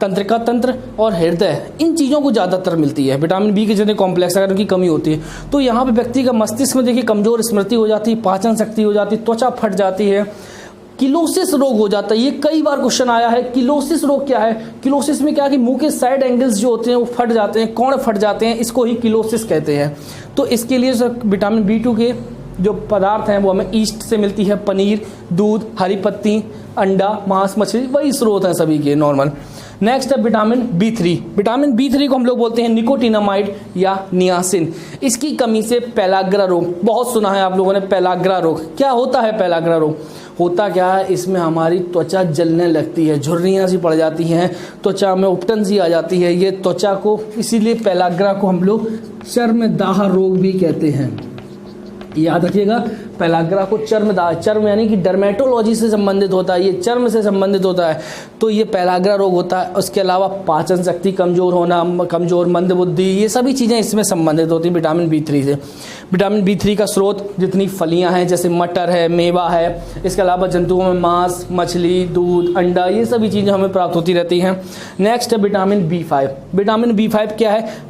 [SPEAKER 1] तंत्रिका तंत्र और हृदय, इन चीज़ों को ज़्यादातर मिलती है। विटामिन बी के जितने कॉम्प्लेक्स अगर उनकी कमी होती है तो यहाँ पे व्यक्ति का मस्तिष्क में देखिए कमजोर स्मृति हो जाती है, पाचन शक्ति हो जाती है, त्वचा फट जाती है, किलोसिस रोग हो जाता है। ये कई बार क्वेश्चन आया है, किलोसिस रोग क्या है। किलोसिस में क्या है कि मुंह के साइड एंगल्स जो होते हैं वो फट जाते हैं, कोण फट जाते हैं, इसको ही किलोसिस कहते हैं। तो इसके लिए विटामिन B2 के जो पदार्थ हैं वो हमें ईस्ट से मिलती है, पनीर, दूध, हरी पत्ती, अंडा, मांस, मछली, वही स्रोत हैं सभी के नॉर्मल। नेक्स्ट है विटामिन B3। विटामिन B3 को हम लोग बोलते हैं निकोटिनामाइड या नियासिन। इसकी कमी से पेलाग्रा रोग, बहुत सुना है आप लोगों ने पेलाग्रा रोग। क्या होता है पेलाग्रा रोग? होता क्या है, इसमें हमारी त्वचा जलने लगती है, झुर्रियाँ सी पड़ जाती हैं, त्वचा में उपटन सी आ जाती है। ये त्वचा को, इसीलिए पेलाग्रा को हम लोग चर्मदाह रोग भी कहते हैं। याद रखिएगा, पेलाग्रा को चर्मदाह, चर्म यानी कि डर्मेटोलॉजी से संबंधित होता है, ये चर्म से संबंधित होता है, तो ये पेलाग्रा रोग होता है। उसके अलावा पाचन शक्ति कमजोर होना, कमजोर मंद बुद्धि, ये सभी चीज़ें इसमें संबंधित होती हैं विटामिन B3 से। विटामिन B3 का स्रोत जितनी फलियां हैं, जैसे मटर है, मेवा है, इसके अलावा जंतुओं में मांस, मछली, दूध, अंडा, ये सभी चीज़ें हमें प्राप्त होती रहती हैं। नेक्स्ट है विटामिन B5। विटामिन B5 क्या है?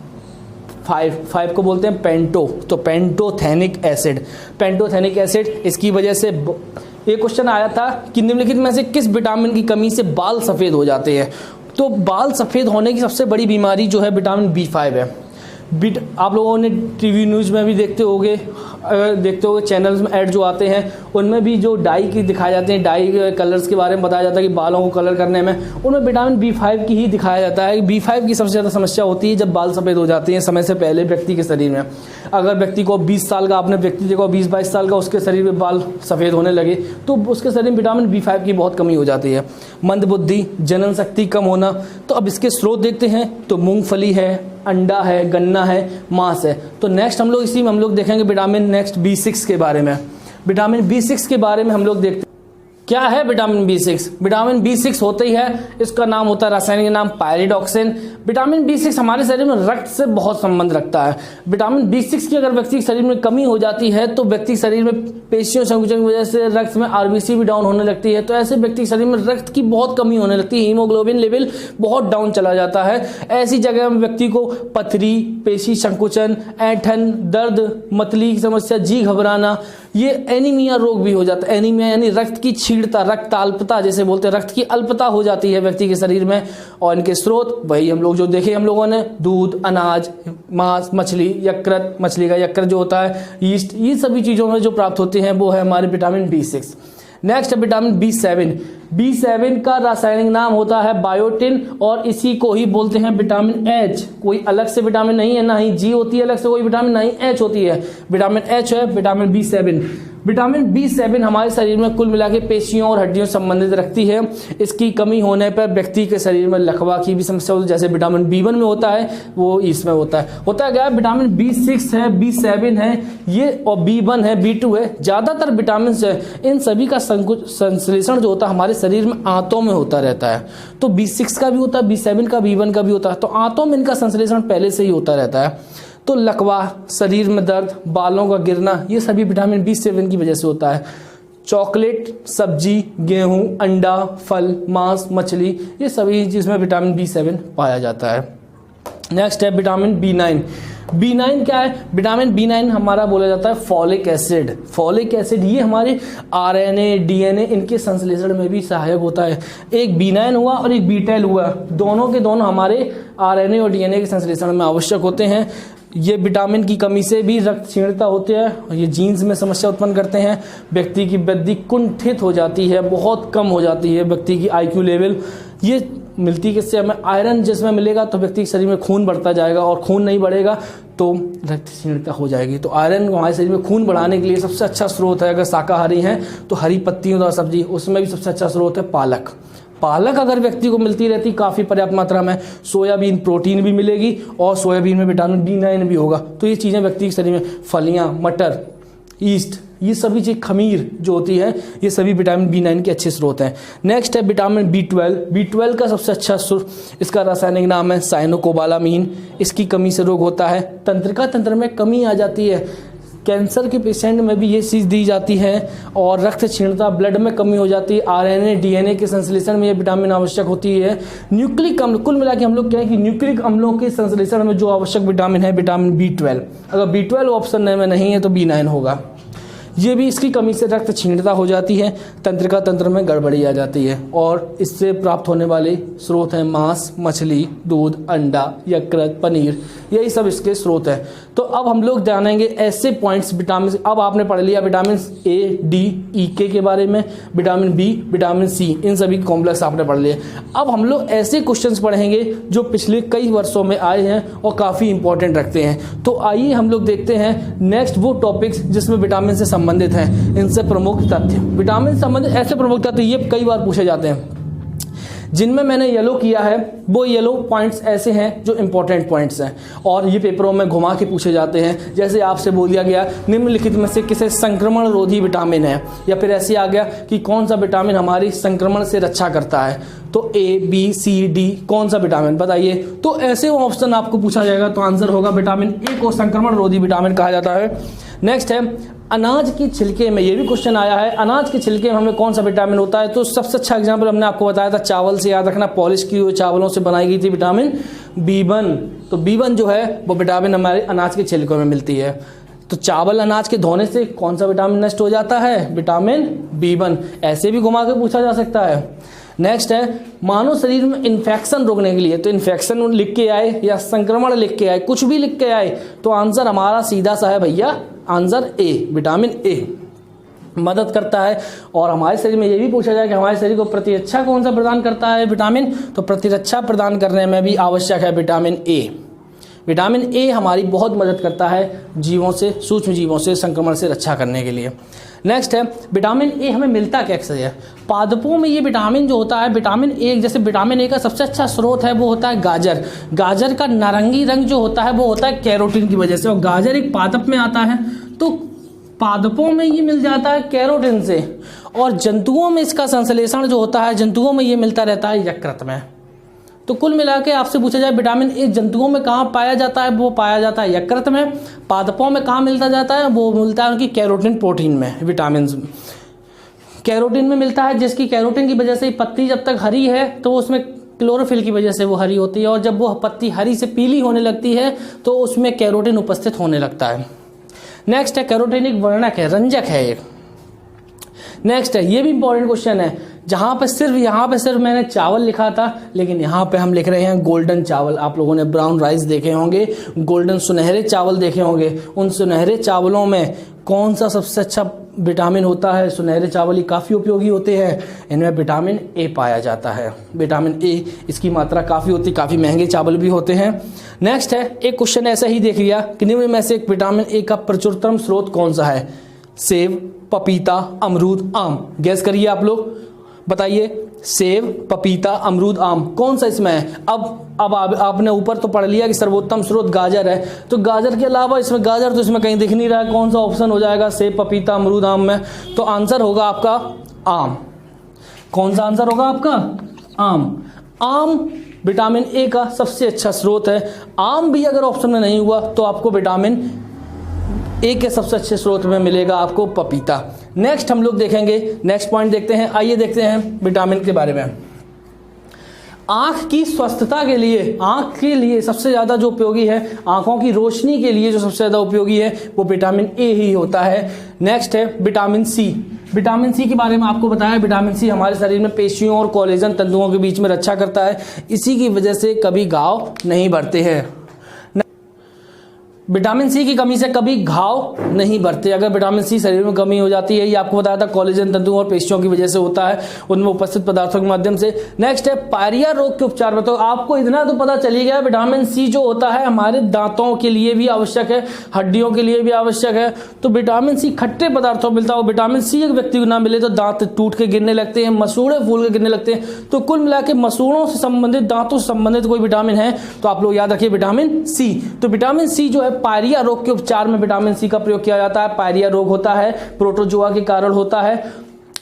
[SPEAKER 1] फाइव को बोलते हैं पेंटो, तो पेंटोथेनिक एसिड। पेंटोथेनिक एसिड, इसकी वजह से एक क्वेश्चन आया था कि निम्नलिखित में से किस विटामिन की कमी से बाल सफ़ेद हो जाते हैं। तो बाल सफ़ेद होने की सबसे बड़ी बीमारी जो है विटामिन B5 है। आप लोगों ने टीवी न्यूज़ में भी देखते होंगे, चैनल्स में ऐड जो आते हैं उनमें भी जो डाई की दिखाए जाते हैं, डाई कलर्स के बारे में बताया जाता है कि बालों को कलर करने में, उनमें विटामिन B5 की ही दिखाया जाता है। B5 की सबसे ज़्यादा समस्या होती है जब बाल सफ़ेद हो जाते हैं समय से पहले व्यक्ति के शरीर में। अगर व्यक्ति को 20 साल का, आपने व्यक्ति देखो 20-22 साल का, उसके शरीर में बाल सफ़ेद होने लगे तो उसके शरीर में विटामिन B5 की बहुत कमी हो जाती है। मंदबुद्धि, जनन शक्ति कम होना, तो अब इसके स्रोत देखते हैं तो मूंगफली है, अंडा है, गन्ना है, मांस है। तो नेक्स्ट इसी में हम लोग देखेंगे विटामिन B6 के बारे में। विटामिन B6 के बारे में हम लोग देखते हैं क्या है विटामिन B6। विटामिन B6 होते ही है, इसका नाम होता है रासायनिक नाम पायरिडॉक्सिन। विटामिन B6 हमारे शरीर में रक्त से बहुत संबंध रखता है। विटामिन B6 की अगर व्यक्ति के शरीर में कमी हो जाती है तो व्यक्ति के शरीर में पेशियों संकुचन की वजह से रक्त में RBC भी डाउन होने लगती है। तो ऐसे व्यक्ति के शरीर में रक्त की बहुत कमी होने लगती है, हीमोग्लोबिन लेवल बहुत डाउन चला जाता है। ऐसी जगह में व्यक्ति को पथरी, पेशी संकुचन, ऐंठन, दर्द, मतली की समस्या, जी घबराना, ये एनीमिया रोग भी हो जाता है। एनीमिया यानी रक्त की छीड़ता, रक्त अल्पता जैसे बोलते हैं, रक्त की अल्पता हो जाती है व्यक्ति के शरीर में। और इनके स्रोत वही हम लोग जो देखे हम लोगों ने, दूध, अनाज, मांस, मछली, यकृत, मछली का यकृत जो होता है, यीस्ट, ये सभी चीज़ों में जो प्राप्त होते हैं वो है हमारे विटामिन B6। नेक्स्ट है विटामिन B7। B7 का रासायनिक नाम होता है बायोटिन और इसी को ही बोलते हैं विटामिन H। कोई अलग से विटामिन नहीं है, ना ही G होती है अलग से कोई विटामिन, ना ही H होती है, विटामिन H है विटामिन B7। विटामिन B7 हमारे शरीर में कुल मिला के पेशियों और हड्डियों से संबंधित रखती है। इसकी कमी होने पर व्यक्ति के शरीर में लकवा की भी समस्या होती है, जैसे विटामिन B1 में होता है वो इसमें होता है। होता क्या है, विटामिन B6 है, B7 है ये, और B1 है, B2 है, ज़्यादातर विटामिन है, इन सभी का संश्लेषण जो होता है हमारे शरीर में आंतों में होता रहता है। तो B6 का भी होता है, B7 का, B1 का भी होता है, तो आंतों में इनका संश्लेषण पहले से ही होता रहता है। तो लकवा, शरीर में दर्द, बालों का गिरना, ये सभी विटामिन B7 की वजह से होता है। चॉकलेट, सब्जी, गेहूं, अंडा, फल, मांस, मछली, ये सभी जिसमें विटामिन B7 पाया जाता है। नेक्स्ट है विटामिन B9। B9 क्या है, विटामिन B9 हमारा बोला जाता है फॉलिक एसिड। फॉलिक एसिड ये हमारे RNA, DNA इनके संश्लेषण में भी सहायक होता है। एक B9 हुआ और एक B12 हुआ, दोनों के दोनों हमारे RNA और DNA के संश्लेषण में आवश्यक होते हैं। ये विटामिन की कमी से भी रक्त क्षीणता होती है और ये जीन्स में समस्या उत्पन्न करते हैं। व्यक्ति की बुद्धि कुंठित हो जाती है, बहुत कम हो जाती है व्यक्ति की IQ लेवल। ये मिलती किससे, हमें आयरन जिसमें मिलेगा तो व्यक्ति के शरीर में खून बढ़ता जाएगा, और खून नहीं बढ़ेगा तो रक्त क्षीणता हो जाएगी। तो आयरन हमारे शरीर में खून बढ़ाने के लिए सबसे अच्छा स्रोत है, अगर शाकाहारी हैं तो हरी पत्तियों और सब्जी, उसमें भी सबसे अच्छा स्रोत है पालक। पालक अगर व्यक्ति को मिलती रहती काफ़ी पर्याप्त मात्रा में, सोयाबीन प्रोटीन भी मिलेगी और सोयाबीन में विटामिन B9 भी होगा। तो ये चीज़ें व्यक्ति के शरीर में, फलियाँ, मटर, ईस्ट, ये सभी चीज़, खमीर जो होती है, ये सभी विटामिन B9 के अच्छे स्रोत हैं। नेक्स्ट है विटामिन B12। B12 का सबसे अच्छा स्रोत, इसका रासायनिक नाम है साइनोकोबालामीन। इसकी कमी से रोग होता है, तंत्रिका तंत्र में कमी आ जाती है, कैंसर के पेशेंट में भी ये चीज़ दी जाती है, और रक्त क्षीणता, ब्लड में कमी हो जाती है, RNA, DNA के संश्लेषण में ये विटामिन आवश्यक होती है। न्यूक्लिक अम्ल, कुल मिला के हम लोग क्या है कि न्यूक्लिक अम्लों के संश्लेषण में जो आवश्यक विटामिन है विटामिन B12। अगर B12 ऑप्शन में नहीं है तो B9 होगा। ये भी, इसकी कमी से रक्त क्षीणता हो जाती है, तंत्रिका तंत्र में गड़बड़ी आ जाती है, और इससे प्राप्त होने वाले स्रोत हैं मांस, मछली, दूध, अंडा, यकृत, पनीर, यही सब इसके स्रोत हैं। तो अब हम लोग जानेंगे ऐसे पॉइंट्स विटामिन। अब आपने पढ़ लिया vitamin A, D, E, K के बारे में, विटामिन B, विटामिन C, इन सभी कॉम्प्लेक्स आपने पढ़ लिए। अब हम लोग ऐसे क्वेश्चंस पढ़ेंगे जो पिछले कई वर्षों में आए हैं और काफ़ी इंपॉर्टेंट रखते हैं। तो आइए हम लोग देखते हैं नेक्स्ट वो टॉपिक्स जिसमें विटामिन से संबंधित हैं, इनसे प्रमुख तथ्य। विटामिन से संबंधित ऐसे प्रमुख तथ्य ये कई बार पूछे जाते हैं, जिनमें मैंने येलो किया है वो येलो पॉइंट्स ऐसे हैं जो इंपॉर्टेंट पॉइंट्स हैं, और ये पेपरों में घुमा के पूछे जाते हैं। जैसे आपसे बोल दिया गया निम्नलिखित में से किसे संक्रमण रोधी विटामिन है, या फिर ऐसे आ गया कि कौन सा विटामिन हमारी संक्रमण से रक्षा करता है, तो A, B, C, D कौन सा विटामिन बताइए। तो ऐसे ऑप्शन आपको पूछा जाएगा तो आंसर होगा विटामिन A को संक्रमण रोधी विटामिन कहा जाता है। नेक्स्ट है अनाज की छिलके में, ये भी क्वेश्चन आया है, अनाज के छिलके में हमें कौन सा विटामिन होता है। तो सबसे अच्छा एग्जांपल हमने आपको बताया था चावल से, याद रखना, पॉलिश की हुई चावलों से बनाई गई थी विटामिन B1। तो B1 जो है वो विटामिन हमारे अनाज के छिलकों में मिलती है। तो चावल अनाज के धोने से कौन सा विटामिन नष्ट हो जाता है? Vitamin B1। ऐसे भी घुमा के पूछा जा सकता है। नेक्स्ट है मानव शरीर में इन्फेक्शन रोकने के लिए, तो इन्फेक्शन लिख के आए या संक्रमण लिख के आए, कुछ भी लिख के आए, तो आंसर हमारा सीधा सा है भैया, आंसर ए, विटामिन ए मदद करता है। और हमारे शरीर में ये भी पूछा जाए कि हमारे शरीर को प्रतिरक्षा कौन सा प्रदान करता है विटामिन, तो प्रतिरक्षा प्रदान करने में भी आवश्यक है विटामिन ए। विटामिन ए हमारी बहुत मदद करता है जीवों से, सूक्ष्म जीवों से संक्रमण से रक्षा करने के लिए। नेक्स्ट है विटामिन ए हमें मिलता कैसे है? पादपों में ये विटामिन जो होता है, विटामिन ए, जैसे विटामिन ए का सबसे अच्छा स्रोत है वो होता है गाजर। गाजर का नारंगी रंग जो होता है वो होता है कैरोटीन की वजह से, और गाजर एक पादप में आता है, तो पादपों में ये मिल जाता है कैरोटीन से। और जंतुओं में इसका संश्लेषण जो होता है, जंतुओं में ये मिलता रहता है यकृत में। तो कुल मिला के आपसे पूछा जाए विटामिन ए जंतुओं में कहाँ पाया जाता है, वो पाया जाता है यकृत में। पादपों में कहाँ मिलता जाता है, वो मिलता है उनकी कैरोटीन प्रोटीन में, विटामिन कैरोटीन में मिलता है, जिसकी कैरोटीन की वजह से पत्ती जब तक हरी है तो उसमें क्लोरोफिल की वजह से वो हरी होती है, और जब वो पत्ती हरी से पीली होने लगती है तो उसमें कैरोटीन उपस्थित होने लगता है। नेक्स्ट है कैरोटीन एक वर्णक है, रंजक है एक। नेक्स्ट है, ये भी इंपॉर्टेंट क्वेश्चन है, यहाँ पे सिर्फ मैंने चावल लिखा था, लेकिन यहाँ पे हम लिख रहे हैं गोल्डन चावल। आप लोगों ने ब्राउन राइस देखे होंगे, गोल्डन सुनहरे चावल देखे होंगे। उन सुनहरे चावलों में कौन सा सबसे अच्छा विटामिन होता है? सुनहरे चावल ही काफ़ी उपयोगी होते हैं, इनमें विटामिन ए पाया जाता है। विटामिन ए इसकी मात्रा काफ़ी होती है, काफ़ी महंगे चावल भी होते हैं। नेक्स्ट है, एक क्वेश्चन ऐसा ही देख लिया कि निम्न में से एक विटामिन ए का प्रचुरतम स्रोत कौन सा है? सेब, पपीता, अमरूद, आम। गैस करिए आप लोग, बताइए। सेब, पपीता, अमरूद, आम, कौन सा इसमें है? अब आपने ऊपर तो पढ़ लिया कि सर्वोत्तम स्रोत गाजर है, तो गाजर के अलावा इसमें गाजर तो इसमें कहीं दिख नहीं रहा है, कौन सा ऑप्शन हो जाएगा सेब, पपीता, अमरूद, आम में? तो आंसर होगा आपका आम। कौन सा आंसर होगा आपका? आम। आम विटामिन ए का सबसे अच्छा स्रोत है। आम भी अगर ऑप्शन में नहीं हुआ तो आपको विटामिन ए के सबसे अच्छे स्रोत में मिलेगा आपको पपीता। नेक्स्ट हम लोग देखेंगे, नेक्स्ट पॉइंट देखते हैं। आइए देखते हैं विटामिन के बारे में। आंख की स्वस्थता के लिए, आंख के लिए सबसे ज्यादा जो उपयोगी है, आंखों की रोशनी के लिए जो सबसे ज्यादा उपयोगी है वो विटामिन ए ही होता है। नेक्स्ट है विटामिन सी। विटामिन सी के बारे में आपको बताया, विटामिन सी हमारे शरीर में पेशियों और कोलेजन तंतुओं के बीच में रक्षा करता है, इसी की वजह से कभी घाव नहीं बढ़ते हैं। विटामिन सी की कमी से कभी घाव नहीं बढ़ते। अगर विटामिन सी शरीर में कमी हो जाती है, ये आपको बताया था कोलेजन तंतुओं और पेशियों की वजह से होता है, उनमें उपस्थित पदार्थों के माध्यम से। नेक्स्ट है पायरिया रोग के उपचार में। तो आपको इतना तो पता चली गया, विटामिन सी जो होता है हमारे दांतों के लिए भी आवश्यक है, हड्डियों के लिए भी आवश्यक है। तो विटामिन सी खट्टे पदार्थों में मिलता है। विटामिन सी एक व्यक्ति को ना मिले तो दांत टूट के गिरने लगते हैं, मसूड़े फूल के गिरने लगते हैं। तो कुल मिला के मसूड़ों से संबंधित, दांतों से संबंधित कोई विटामिन है तो आप लोग याद रखिए विटामिन सी। तो विटामिन सी जो है पायरिया रोग के उपचार में विटामिन सी का प्रयोग किया जाता है। पायरिया रोग होता है प्रोटोजोआ के कारण होता है।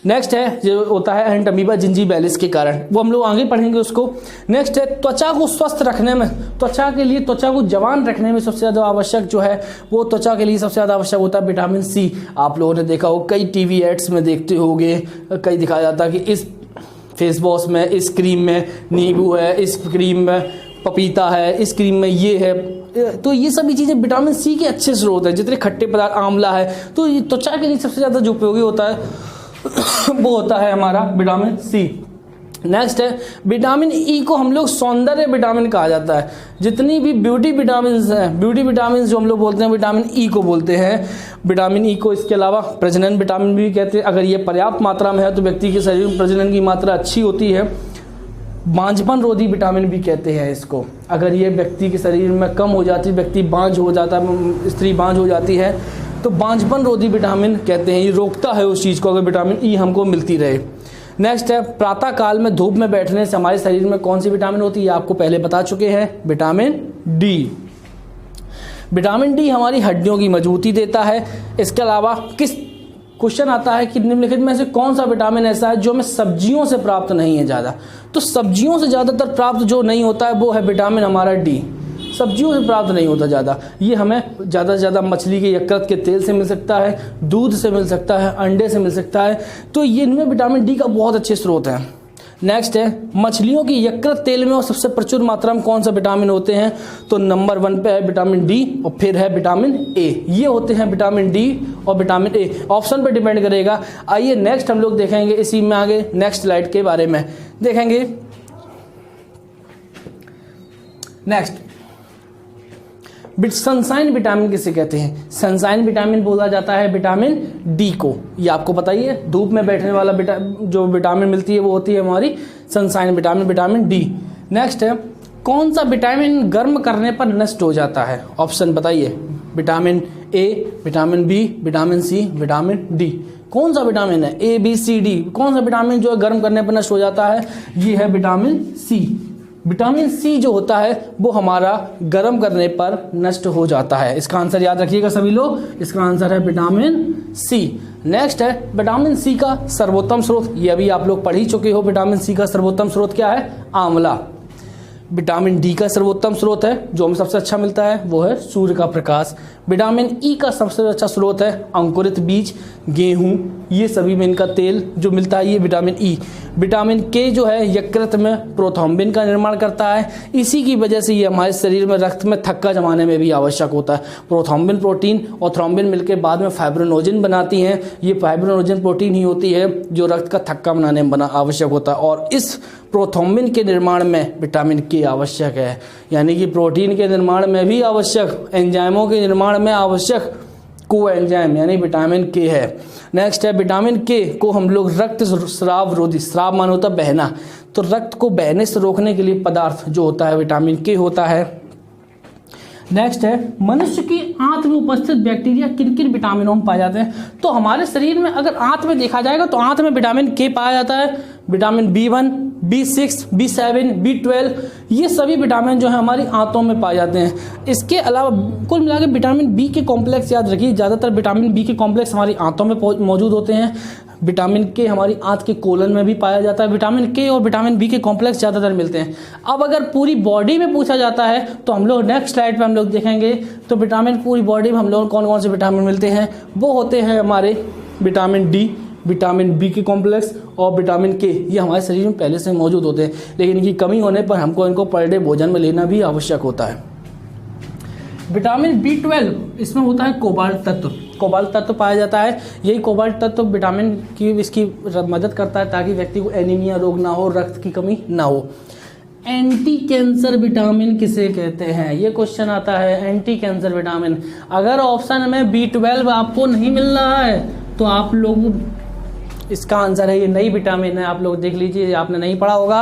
[SPEAKER 1] नेक्स्ट है जो होता है एंटमीबा जिंजीबैलिस के कारण, वो हम लोग आगे पढ़ेंगे उसको। नेक्स्ट है त्वचा को स्वस्थ रखने में, त्वचा के लिए, त्वचा को जवान रखने में सबसे ज्यादा आवश्यक जो है वो त्वचा के लिए सबसे ज्यादा आवश्यक होता है विटामिन सी। आप लोगों ने देखा हो, कई टीवी एड्स में देखते होंगे, कई दिखाया जाता है कि इस फेस वॉश में, इस क्रीम में नींबू है, इस क्रीम में पपीता है, इस क्रीम में ये है। तो ये सभी चीजें विटामिन सी के अच्छे स्रोत है। जितने खट्टे पदार्थ, आंवला है, तो ये त्वचा के लिए सबसे ज्यादा जो उपयोगी होता है वो होता है हमारा विटामिन सी। नेक्स्ट है विटामिन ई को हम लोग सौंदर्य विटामिन कहा जाता है। जितनी भी ब्यूटी विटामिन हैं, ब्यूटी विटामिन जो हम लोग बोलते हैं विटामिन ई को बोलते हैं। विटामिन ई को इसके अलावा प्रजनन विटामिन भी कहते हैं। अगर ये पर्याप्त मात्रा में है तो व्यक्ति के शरीर में प्रजनन की मात्रा अच्छी होती है। बांझपन रोधी विटामिन भी कहते हैं इसको। अगर ये व्यक्ति के शरीर में कम हो जाती है, व्यक्ति बांझ हो जाता है, स्त्री बांझ हो जाती है, तो बांझपन रोधी विटामिन कहते हैं। ये रोकता है उस चीज़ को अगर विटामिन ई हमको मिलती रहे। नेक्स्ट है प्रातः काल में धूप में बैठने से हमारे शरीर में कौन सी विटामिन होती है, आपको पहले बता चुके हैं, विटामिन डी। विटामिन डी हमारी हड्डियों की मजबूती देता है। इसके अलावा किस क्वेश्चन आता है कि निम्नलिखित में से कौन सा विटामिन ऐसा है जो हमें सब्जियों से प्राप्त नहीं है ज़्यादा? तो सब्जियों से ज़्यादातर प्राप्त जो नहीं होता है वो है विटामिन हमारा डी। सब्जियों से प्राप्त नहीं होता ज़्यादा। ये हमें ज़्यादा से ज़्यादा मछली के यकृत के तेल से मिल सकता है, दूध से मिल सकता है, अंडे से मिल सकता है। तो ये इनमें विटामिन डी का बहुत अच्छे स्रोत है। नेक्स्ट है मछलियों की यकृत तेल में और सबसे प्रचुर मात्रा में कौन सा विटामिन होते हैं, तो नंबर 1 पे है विटामिन डी और फिर है विटामिन ए। ये होते हैं विटामिन डी और विटामिन ए, ऑप्शन पे डिपेंड करेगा। आइए नेक्स्ट हम लोग देखेंगे इसी में आगे नेक्स्ट स्लाइड के बारे में देखेंगे। नेक्स्ट सनसाइन विटामिन किसे कहते हैं, सनसाइन विटामिन बोला जाता है विटामिन डी को। ये आपको पता ही है, धूप में बैठने वाला जो विटामिन मिलती है वो होती है हमारी sunshine vitamin, vitamin D. Next है कौन सा विटामिन गर्म करने पर नष्ट हो जाता है, ऑप्शन बताइए, vitamin A, vitamin B, vitamin C, vitamin D. कौन सा विटामिन है, ए बी सी डी, कौन सा विटामिन जो है गर्म करने पर नष्ट हो जाता है, ये है विटामिन सी। विटामिन सी जो होता है वो हमारा गर्म करने पर नष्ट हो जाता है। इसका आंसर याद रखिएगा सभी लोग, इसका आंसर है विटामिन सी। नेक्स्ट है विटामिन सी का सर्वोत्तम स्रोत, ये अभी आप लोग पढ़ ही चुके हो। विटामिन सी का सर्वोत्तम स्रोत क्या है, आंवला। विटामिन डी का सर्वोत्तम स्रोत है जो हमें सबसे अच्छा मिलता है वो है सूर्य का प्रकाश। विटामिन ई का सबसे अच्छा स्रोत है अंकुरित बीज, गेहूं, ये सभी में इनका तेल जो मिलता है ये विटामिन ई। विटामिन के जो है यकृत में प्रोथ्रोम्बिन का निर्माण करता है, इसी की वजह से ये हमारे शरीर में रक्त में थक्का जमाने में भी आवश्यक होता है। प्रोथ्रोम्बिन प्रोटीन और थ्रोम्बिन मिलकर बाद में फाइब्रिनोजन बनाती हैं, ये फाइब्रिनोजन प्रोटीन ही होती है जो रक्त का थक्का बनाने में आवश्यक होता है। और इस प्रोथ्रोम्बिन के निर्माण में विटामिन के आवश्यक है, यानी कि प्रोटीन के निर्माण में भी आवश्यक, एंजाइमों के निर्माण में आवश्यक कोएंजाइम यानी विटामिन के है। नेक्स्ट है विटामिन के को हम लोग रक्त स्राव रोधी, स्राव मान होता है बहना, तो रक्त को बहने से रोकने के लिए पदार्थ जो होता है विटामिन के होता है। नेक्स्ट है मनुष्य की आंत में उपस्थित बैक्टीरिया किन किन विटामिनों में पाए जाते हैं, तो हमारे शरीर में अगर आंत में देखा जाएगा तो आंत में विटामिन के पाया जाता है, vitamin B1, B6, B7, B12, ये सभी विटामिन जो है हमारी आंतों में पाए जाते हैं। इसके अलावा कुल मिला के विटामिन बी के कॉम्प्लेक्स याद रखिए, ज़्यादातर विटामिन बी के कॉम्प्लेक्स हमारी आंतों में मौजूद होते हैं। विटामिन के हमारी आंत के कोलन में भी पाया जाता है। विटामिन के और विटामिन बी के कॉम्प्लेक्स ज़्यादातर मिलते हैं। अब अगर पूरी बॉडी में पूछा जाता है तो हम लोग नेक्स्ट स्लाइड पे हम लोग देखेंगे, तो विटामिन पूरी बॉडी में हम लोग कौन कौन से विटामिन मिलते हैं, वो होते हैं हमारे विटामिन डी, विटामिन बी के कॉम्प्लेक्स और विटामिन के, ये हमारे शरीर में पहले से मौजूद होते हैं, लेकिन इनकी कमी होने पर हमको इनको पर डे भोजन में लेना भी आवश्यक होता है। विटामिन B12 इसमें होता है कोबाल्ट तत्व, कोबाल्ट तत्व पाया जाता है। यही कोबाल्ट तत्व विटामिन की इसकी मदद करता है ताकि व्यक्ति को एनीमिया रोग ना हो, रक्त की कमी ना हो। एंटी कैंसर विटामिन किसे कहते हैं, ये क्वेश्चन आता है। एंटी कैंसर विटामिन, अगर ऑप्शन में B12 आपको नहीं मिल रहा है तो आप लोग, इसका आंसर है ये नई विटामिन है, आप लोग देख लीजिए, आपने नहीं पढ़ा होगा।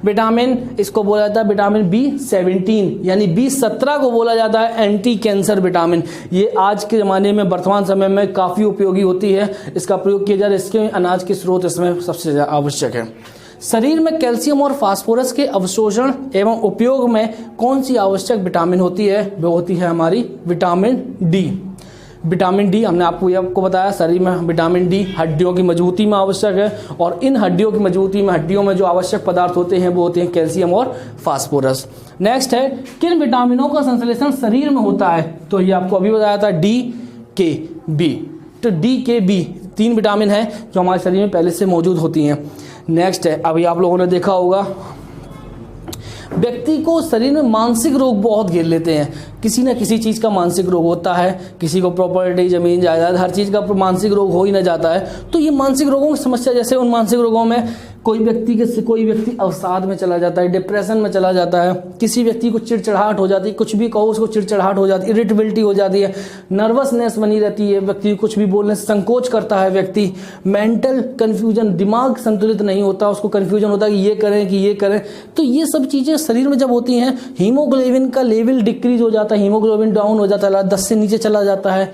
[SPEAKER 1] विटामिन इसको बोला जाता है विटामिन B17 यानी B17 को बोला जाता है एंटी कैंसर विटामिन। ये आज के ज़माने में वर्तमान समय में काफ़ी उपयोगी होती है, इसका प्रयोग किया जा रहा है। इसके अनाज के स्रोत इसमें सबसे ज़्यादा आवश्यक है। शरीर में कैल्शियम और फास्फोरस के अवशोषण एवं उपयोग में कौन सी आवश्यक विटामिन होती है, वो होती है हमारी विटामिन डी। विटामिन डी हमने आपको बताया, शरीर में विटामिन डी हड्डियों की मजबूती में आवश्यक है, और इन हड्डियों की मजबूती में हड्डियों में जो आवश्यक पदार्थ होते हैं वो होते हैं कैल्शियम और फास्फोरस। नेक्स्ट है किन विटामिनों का संश्लेषण शरीर में होता है, तो ये आपको अभी बताया था डी के बी। तो डी के बी 3 विटामिन हैं जो हमारे शरीर में पहले से मौजूद होती हैं। नेक्स्ट है, अभी आप लोगों ने देखा होगा व्यक्ति को शरीर में मानसिक रोग बहुत घेर लेते हैं, किसी न किसी चीज़ का मानसिक रोग होता है, किसी को प्रॉपर्टी, जमीन जायदाद, हर चीज़ का मानसिक रोग हो ही ना जाता है। तो ये मानसिक रोगों की समस्या, जैसे उन मानसिक रोगों में कोई व्यक्ति अवसाद में चला जाता है, डिप्रेशन में चला जाता है, किसी व्यक्ति को चिड़चिड़ाहट हो जाती है, कुछ भी कहो उसको चिड़चिड़ाहट हो जाती है, इरिटेबिलिटी हो जाती है, नर्वसनेस बनी रहती है, व्यक्ति कुछ भी बोलने से संकोच करता है, व्यक्ति मेंटल कन्फ्यूजन, दिमाग संतुलित नहीं होता, उसको कन्फ्यूजन होता है कि ये करें कि ये करें। तो ये सब चीज़ें शरीर में जब होती हैं, हीमोग्लोबिन का लेवल डिक्रीज हो जाता है, हीमोग्लोबिन डाउन हो जाता है, 10 से नीचे चला जाता है,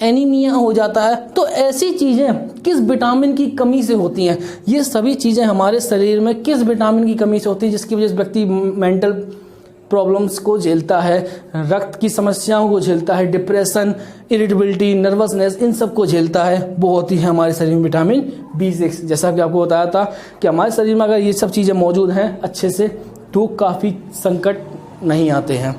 [SPEAKER 1] एनीमिया हो जाता है। तो ऐसी चीज़ें किस विटामिन की कमी से होती हैं, ये सभी चीज़ें हमारे शरीर में किस विटामिन की कमी से होती है, जिसकी वजह से व्यक्ति मेंटल प्रॉब्लम्स को झेलता है, रक्त की समस्याओं को झेलता है, डिप्रेशन, इरिटेबिलिटी, नर्वसनेस, इन सब को झेलता है, वो होती है हमारे शरीर में विटामिन B6। जैसा कि आपको बताया था कि हमारे शरीर में अगर ये सब चीज़ें मौजूद हैं अच्छे से तो काफ़ी संकट नहीं आते हैं।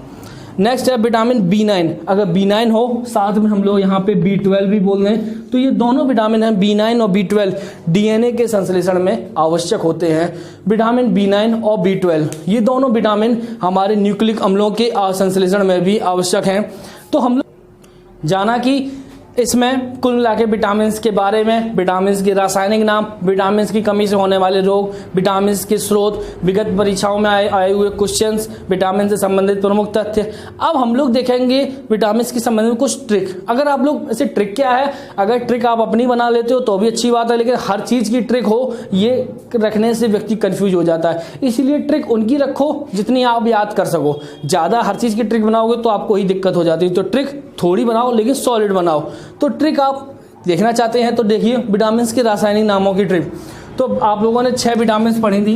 [SPEAKER 1] नेक्स्ट है विटामिन B9। अगर B9 हो, साथ में हम लोग यहाँ पे B12 भी बोल रहे हैं, तो ये दोनों विटामिन हैं B9 और B12 DNA के संश्लेषण में आवश्यक होते हैं। विटामिन B9 और B12 ये दोनों विटामिन हमारे न्यूक्लिक अम्लों के संश्लेषण में भी आवश्यक हैं। तो हम लोग जाना कि इसमें कुल मिला के विटामिन के बारे में, विटामिन के रासायनिक नाम, विटामिन की कमी से होने वाले रोग, विटामिन के स्रोत, विगत परीक्षाओं में आए हुए क्वेश्चंस, विटामिन से संबंधित प्रमुख तथ्य। अब हम लोग देखेंगे विटामिन के संबंधित कुछ ट्रिक। अगर आप लोग ऐसे ट्रिक क्या है, अगर ट्रिक आप अपनी बना लेते हो तो भी अच्छी बात है, लेकिन हर चीज की ट्रिक हो ये रखने से व्यक्ति कंफ्यूज हो जाता है। इसलिए ट्रिक उनकी रखो जितनी आप याद कर सको। ज्यादा हर चीज की ट्रिक बनाओगे तो आपको ही दिक्कत हो जाती है। तो ट्रिक थोड़ी बनाओ लेकिन सॉलिड बनाओ। तो ट्रिक आप देखना चाहते हैं तो देखिए विटामिन के रासायनिक नामों की ट्रिक। तो आप लोगों ने 6 विटामिन पढ़ी थी,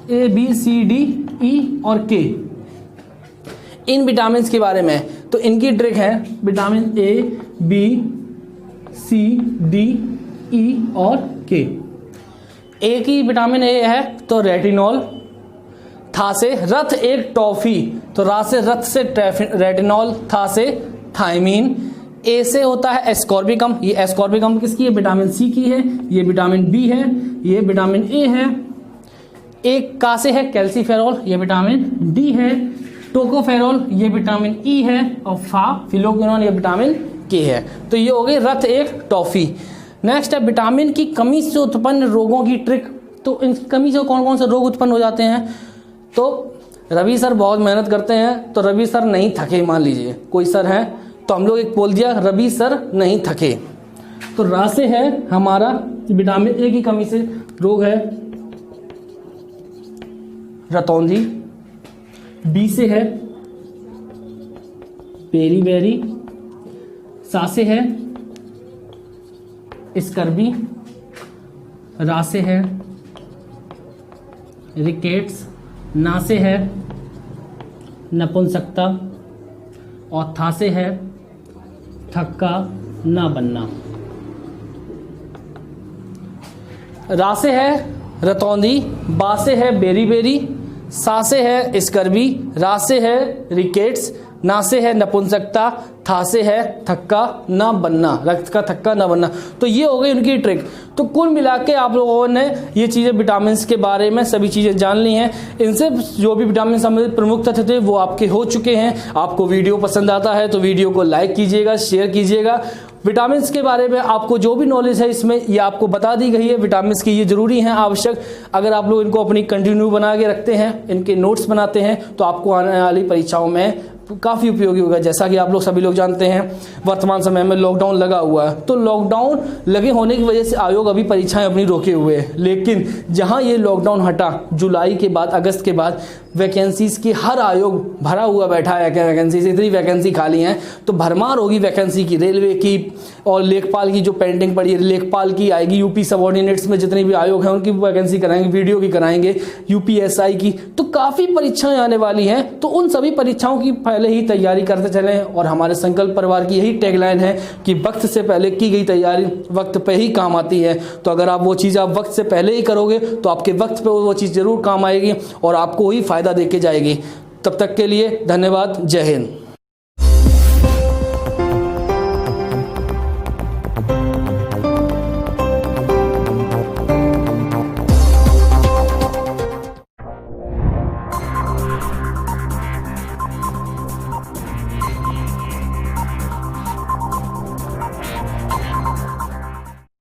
[SPEAKER 1] A B C D E और K। इन विटामिन के बारे में तो इनकी ट्रिक है vitamin A B C D E और K। A की विटामिन A है तो रेटिनॉल, था से रथ एक टॉफी, तो रा से रथ से रेटिनॉल, था से थायमीन। ए से होता है एस्कॉर्बिकम, ये एस्कॉर्बिकम किसकी है, विटामिन सी की है। ये विटामिन बी है, ये विटामिन ए है। एक का से है कैल्सीफेरॉल, ये विटामिन डी है। टोकोफेरॉल ये विटामिन ई है और फिलोक्विनोन ये विटामिन के है। तो ये हो गई रथ एक टॉफी। नेक्स्ट है विटामिन की कमी से उत्पन्न रोगों की ट्रिक। तो इन कमी से कौन कौन से रोग उत्पन्न हो जाते हैं। तो रवि सर बहुत मेहनत करते हैं, तो रवि सर नहीं थके, मान लीजिए कोई सर है तो हम लोग एक बोल दिया रवि सर नहीं थके। तो रा से है हमारा विटामिन ए की कमी से रोग है रतौंधी। बी से है पेरीबेरी। सा से है स्कर्बी। रा से है रिकेट्स। ना से है नपुंसकता और था से है थक्का ना बनना। रा से है रतौंधी, बा से है बेरी, सा से है स्कर्बी, रा से है रिकेट्स, ना से है नपुंसकता, था से है थक्का ना बनना, रक्त का थक्का ना बनना। तो ये हो गई उनकी ट्रिक। तो कुल मिला के आप लोगों ने ये चीज़ें विटामिन के बारे में सभी चीज़ें जान ली हैं। इनसे जो भी विटामिन संबंधित प्रमुख तथ्य थे वो आपके हो चुके हैं। आपको वीडियो पसंद आता है तो वीडियो को लाइक कीजिएगा, शेयर कीजिएगा। विटामिन के बारे में आपको जो भी नॉलेज है इसमें ये आपको बता दी गई है। विटामिन की ये जरूरी हैं, आवश्यक। अगर आप लोग इनको अपनी कंटिन्यू बना के रखते हैं, इनके नोट्स बनाते हैं तो आपको आने वाली परीक्षाओं में काफ़ी उपयोगी होगा। जैसा कि आप लोग सभी लोग जानते हैं वर्तमान समय में लॉकडाउन लगा हुआ है, तो लॉकडाउन लगे होने की वजह से आयोग अभी परीक्षाएं अपनी रोके हुए है। लेकिन जहां ये लॉकडाउन हटा, जुलाई के बाद, अगस्त के बाद वैकेंसीज की हर आयोग भरा हुआ बैठा है। वैकेंसी से इतनी वैकेंसी खाली हैं तो भरमार होगी वैकेंसी की। रेलवे की और लेखपाल की जो पेंडिंग पड़ी है, लेखपाल की आएगी। यूपी सबऑर्डिनेट्स में जितने भी आयोग हैं उनकी वैकेंसी कराएंगे, वीडियो की कराएंगे, यूपीएसआई की। तो काफ़ी परीक्षाएं आने वाली हैं। तो उन सभी परीक्षाओं की पहले ही तैयारी करते चलें। और हमारे संकल्प परिवार की यही टैगलाइन है कि वक्त से पहले की गई तैयारी वक्त पे ही काम आती है। तो अगर आप वो चीज़ आप वक्त से पहले ही करोगे तो आपके वक्त पे वो चीज़ जरूर काम आएगी और आपको ही फायदा देके जाएगी। तब तक के लिए धन्यवाद। जय हिंद।